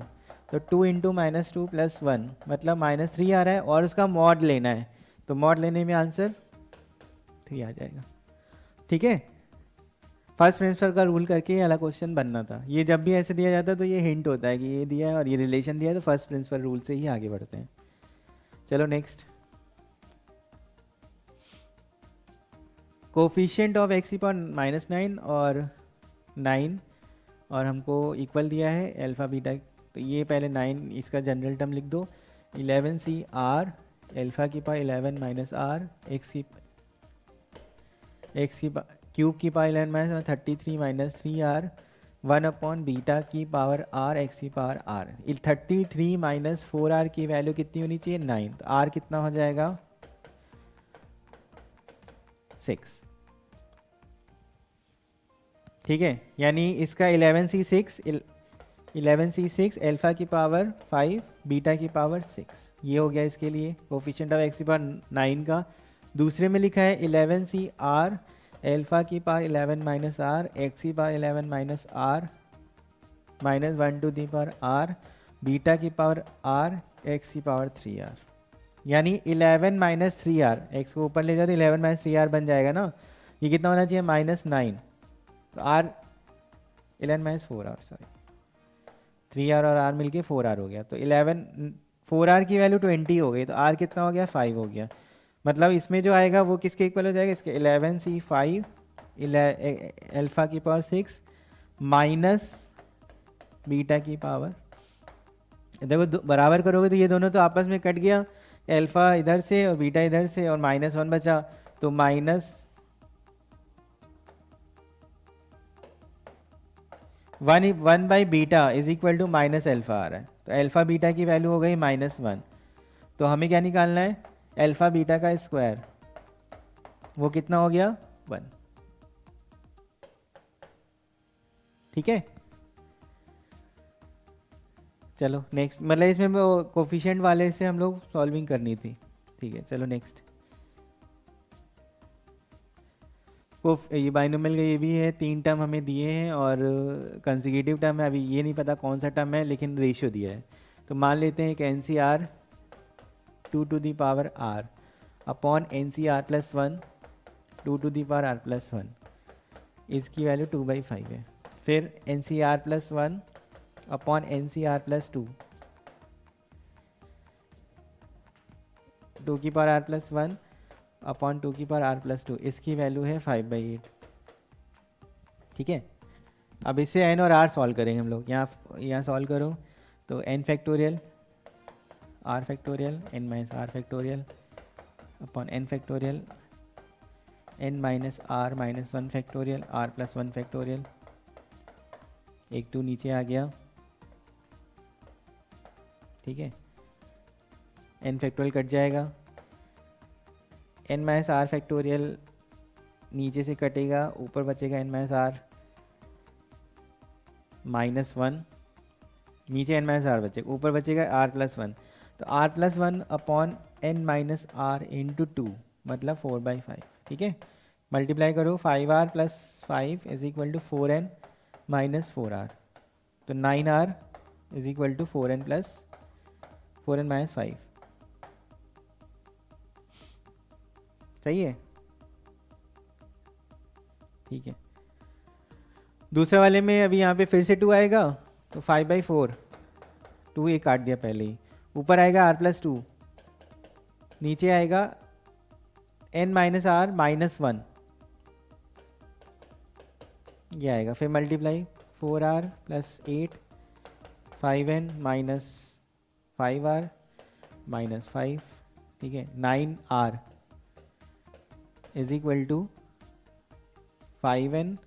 तो 2 × -2 + 1 मतलब -3 आ रहा है, और उसका मॉड लेना है, तो मॉड लेने में आंसर 3 आ जाएगा, ठीक है। फर्स्ट प्रिंसिपल का रूल करके ये वाला क्वेश्चन बनना था। ये जब भी ऐसे दिया जाता है तो ये हिंट होता है कि ये दिया है और ये रिलेशन दिया है, तो फर्स्ट प्रिंसिपल रूल से ही आगे बढ़ते हैं। चलो नेक्स्ट, कोफिशिएंट ऑफ एक्स की पावर -9 और 9 और हमको इक्वल दिया है अल्फ़ा बीटा, तो ये पहले 9 इसका जनरल टर्म लिख दो, 11c आर अल्फ़ा की पावर 11 माइनस आर एक्स की क्यूब की power 11 minus 33 minus 3r 1 upon beta की पावर r एक्स की पावर r। 33 माइनस 4r की वैल्यू कितनी होनी चाहिए 9, तो r कितना हो जाएगा 6। ठीक है, यानी इसका 11c6 अल्फ़ा की पावर 5 बीटा की पावर 6, ये हो गया इसके लिए कोफिशिएंट ऑफ एक्स की पावर 9 का। दूसरे में लिखा है 11c आर अल्फ़ा की पावर 11 माइनस आर एक्स की power 11 minus R minus 1 to the power R beta की पावर आर एक्स की पावर 3r, यानी 11 माइनस 3r, एक्स को ऊपर ले जाओ तो 11 माइनस 3r बन जाएगा ना, ये कितना होना चाहिए -9, तो r 11 minus 4r, sorry 3r और r मिलके 4r हो गया, तो 11 4r की वैल्यू 20 हो गई, तो r कितना हो गया 5 हो गया। मतलब इसमें जो आएगा वो किसके इक्वल हो जाएगा, इसके 11c5 अल्फ़ा की पावर 6 माइनस बीटा की पावर, देखो बराबर करोगे तो ये दोनों तो आपस में कट गया, अल्फ़ा इधर से और बीटा इधर से और -1 बचा, तो one by beta is equal to minus alpha आ रहा है, तो अल्फ़ा बीटा की वैल्यू हो गई -1, तो हमें क्या निकालना है अल्फ़ा बीटा का स्क्वायर, वो कितना हो गया 1। ठीक है, चलो नेक्स्ट, मतलब इसमें वो कोफिशिएंट वाले से हम लोग सॉल्विंग करनी थी। ठीक है, चलो नेक्स्ट, ये बाइनोमियल का ये भी है, 3 टर्म हमें दिए हैं और कंसेक्यूटिव टर्म है, अभी ये नहीं पता कौन सा टर्म है लेकिन रेशियो दिया है, तो मान लेते हैं कि N C R 2 to the power r upon N C R plus 1 2 to the power r plus 1, इसकी वैल्यू 2/5 है। फिर N C R plus 1 upon N C R plus 2 की पावर r प्लस 1 अपॉन 2 की पावर r प्लस 2, इसकी वैल्यू है 5/8। ठीक है, अब इससे n और r सॉल्व करेंगे हम लोग, यहाँ सॉल्व करो तो n factorial r factorial n minus r factorial upon n factorial n minus r minus 1 factorial r plus 1 factorial, एक 2 नीचे आ गया। ठीक है, n फैक्टोरियल कट जाएगा, n माइनस r फैक्टोरियल नीचे से कटेगा, ऊपर बचेगा n माइनस r माइनस 1, नीचे n माइनस r बचेगा, ऊपर बचेगा r प्लस 1, तो r plus 1 upon n minus r into 2 मतलब 4/5। ठीक है, मल्टीप्लाई करो 5r plus 5 is equal to 4n minus 4r, तो 9r is equal to 4n minus 5। सही है, ठीक है। दूसरे वाले में अभी यहाँ पे फिर से 2 आएगा, तो 5/4, 2 ये काट दिया पहले ही, ऊपर आएगा r प्लस 2, नीचे आएगा n माइनस r माइनस 1, ये आएगा, फिर multiply 4r plus 8 5n minus 5r minus 5। ठीक है, 9r is equal to 5n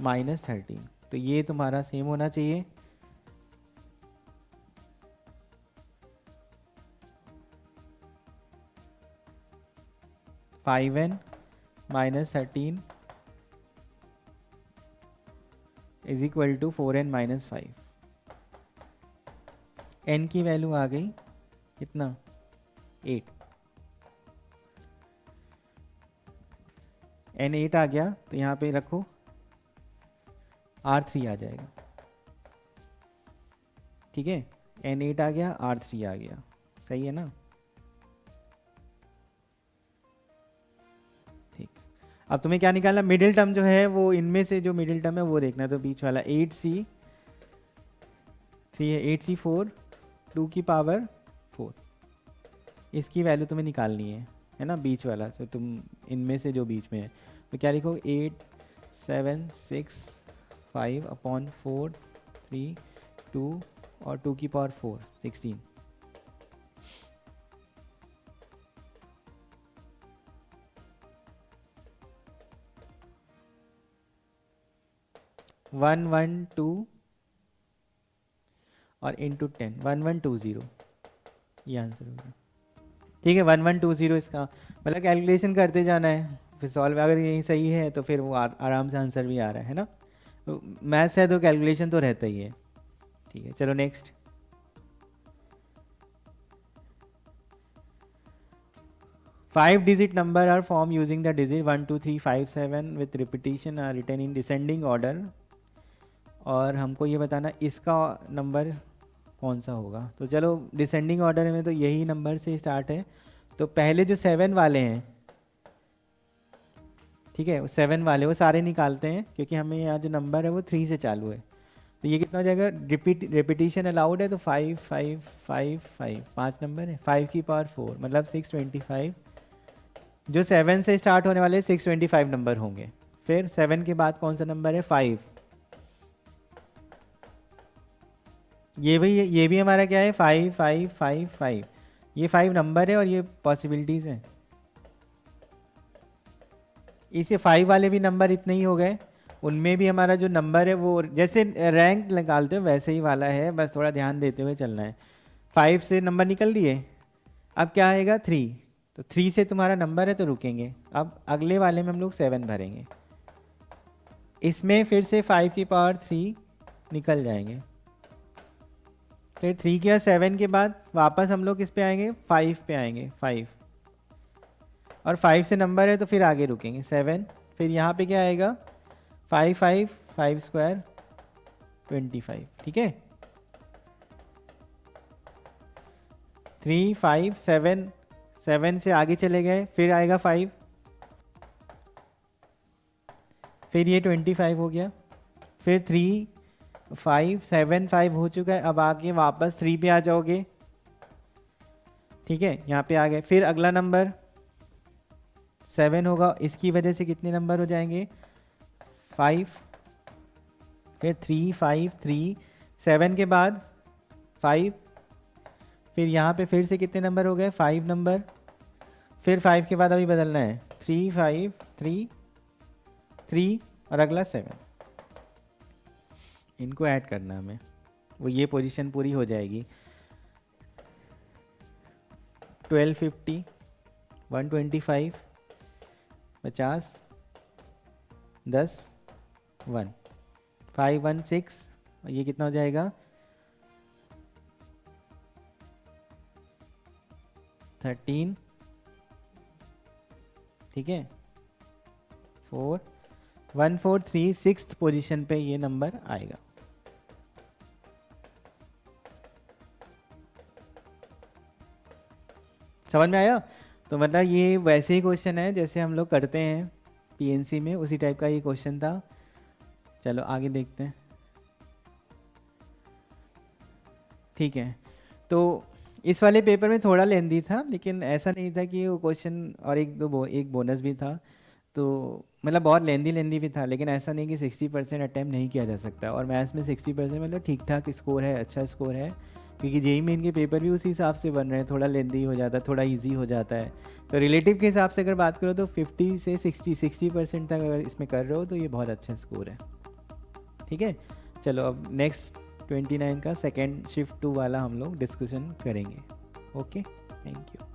minus 13, तो ये तुम्हारा सेम होना चाहिए। n minus 13 is equal to 4n minus 5, n की वैल्यू आ गई कितना 8, n 8 आ गया, तो यहाँ पे रखो r3 आ जाएगा। ठीक है, n 8 आ गया, r3 आ गया, सही है ना। ठीक, अब तुम्हें क्या निकालना, मिडिल टर्म जो है वो इनमें से जो मिडिल टर्म है वो देखना है। तो बीच वाला 8c3 है, 8c4 2 की पावर 4, इसकी वैल्यू तुम्हें निकालनी है ना, बीच वाला। तो तुम इनमें से जो बीच में है तो क्या लिखो, 8 7 6 5 अपॉन 4 3 2 और 2 की पावर 4 16। 112 और इंटू 10 1120, ये आंसर होगा। ठीक है, 1120 इसका मतलब कैलकुलेशन करते जाना है, फिर सॉल्व अगर यही सही है तो फिर वो आराम से आंसर भी आ रहा है ना। तो मैथ्स है तो कैलकुलेशन तो रहता ही है। ठीक है, चलो next. Five digit number are form using the digit 1 2 3 5 7 with repetition are written in descending order, और हमको ये बताना इसका नंबर कौन सा होगा। तो चलो डिसेंडिंग ऑर्डर में तो यही नंबर से स्टार्ट है, तो पहले जो 7 वाले हैं, ठीक है, 7 वाले वो सारे निकालते हैं, क्योंकि हमें यहाँ जो नंबर है वो 3 से चालू है। तो ये कितना हो जाएगा, रिपीटिशन अलाउड है, तो 5 5 5 5 5 नंबर है, 5 की पावर 4 मतलब 625। जो 7 से स्टार्ट होने वाले 625 नंबर होंगे। फिर 7 के बाद कौन सा नंबर है, 5। ये भी हमारा क्या है, 5 5 5 5। ये 5 नंबर है और ये पॉसिबिलिटीज़ हैं। इसे 5 वाले भी नंबर इतने ही हो गए, उनमें भी हमारा जो नंबर है वो जैसे रैंक निकालते हो वैसे ही वाला है, बस थोड़ा ध्यान देते हुए चलना है। 5 से नंबर निकल दिए, अब क्या आएगा 3, तो 3 से तुम्हारा नंबर है तो रुकेंगे। अब अगले वाले में हम लोग 7 भरेंगे, इसमें फिर से 5 की पावर 3 निकल जाएंगे। फिर 3 के बाद 7 के बाद वापस हम लोग किस पे आएंगे, 5 पे आएंगे, 5, और 5 से नंबर है तो फिर आगे रुकेंगे 7। फिर यहाँ पे क्या आएगा, 5 5 5 स्क्वायर 25। ठीक है, 3 5 7 7 से आगे चले गए, फिर आएगा 5, फिर ये 25 हो गया, फिर 3 5 7 5 हो चुका है। अब आगे वापस 3 पे आ जाओगे, ठीक है, यहाँ पे आ गए। फिर अगला नंबर 7 होगा, इसकी वजह से कितने नंबर हो जाएंगे, 5, फिर 3 5 3 7 के बाद 5, फिर यहाँ पे फिर से कितने नंबर हो गए, 5 नंबर। फिर 5 के बाद अभी बदलना है, 3 5 3 3 और अगला 7, इनको ऐड करना है हमें, वो ये पोजीशन पूरी हो जाएगी। 1250 125 50 10 1 516, और ये कितना हो जाएगा 13। ठीक है, 4 1 4 3 6th पोजीशन पे ये नंबर आएगा। समझ में आया। तो मतलब ये वैसे ही क्वेश्चन है जैसे हम लोग करते हैं पीएनसी में, उसी टाइप का ये क्वेश्चन था। चलो आगे देखते हैं। ठीक है, तो इस वाले पेपर में थोड़ा लेंदी था, लेकिन ऐसा नहीं था कि वो क्वेश्चन और एक बोनस भी था, तो मतलब बहुत लेंदी भी था, लेकिन ऐसा नहीं कि 60% अटैम्प्ट नहीं किया जा सकता। और मैथ्स में 60% मतलब ठीक ठाक स्कोर है, अच्छा स्कोर है, क्योंकि जेईई मेन के पेपर भी उसी हिसाब से बन रहे हैं, थोड़ा लेंदी हो जाता है, थोड़ा इजी हो जाता है। तो रिलेटिव के हिसाब से अगर बात करो तो 50 से 60% तक अगर इसमें कर रहे हो तो ये बहुत अच्छा स्कोर है। ठीक है, चलो अब नेक्स्ट 29 का सेकेंड शिफ्ट 2 वाला हम लोग डिस्कशन करेंगे। Okay, thank you.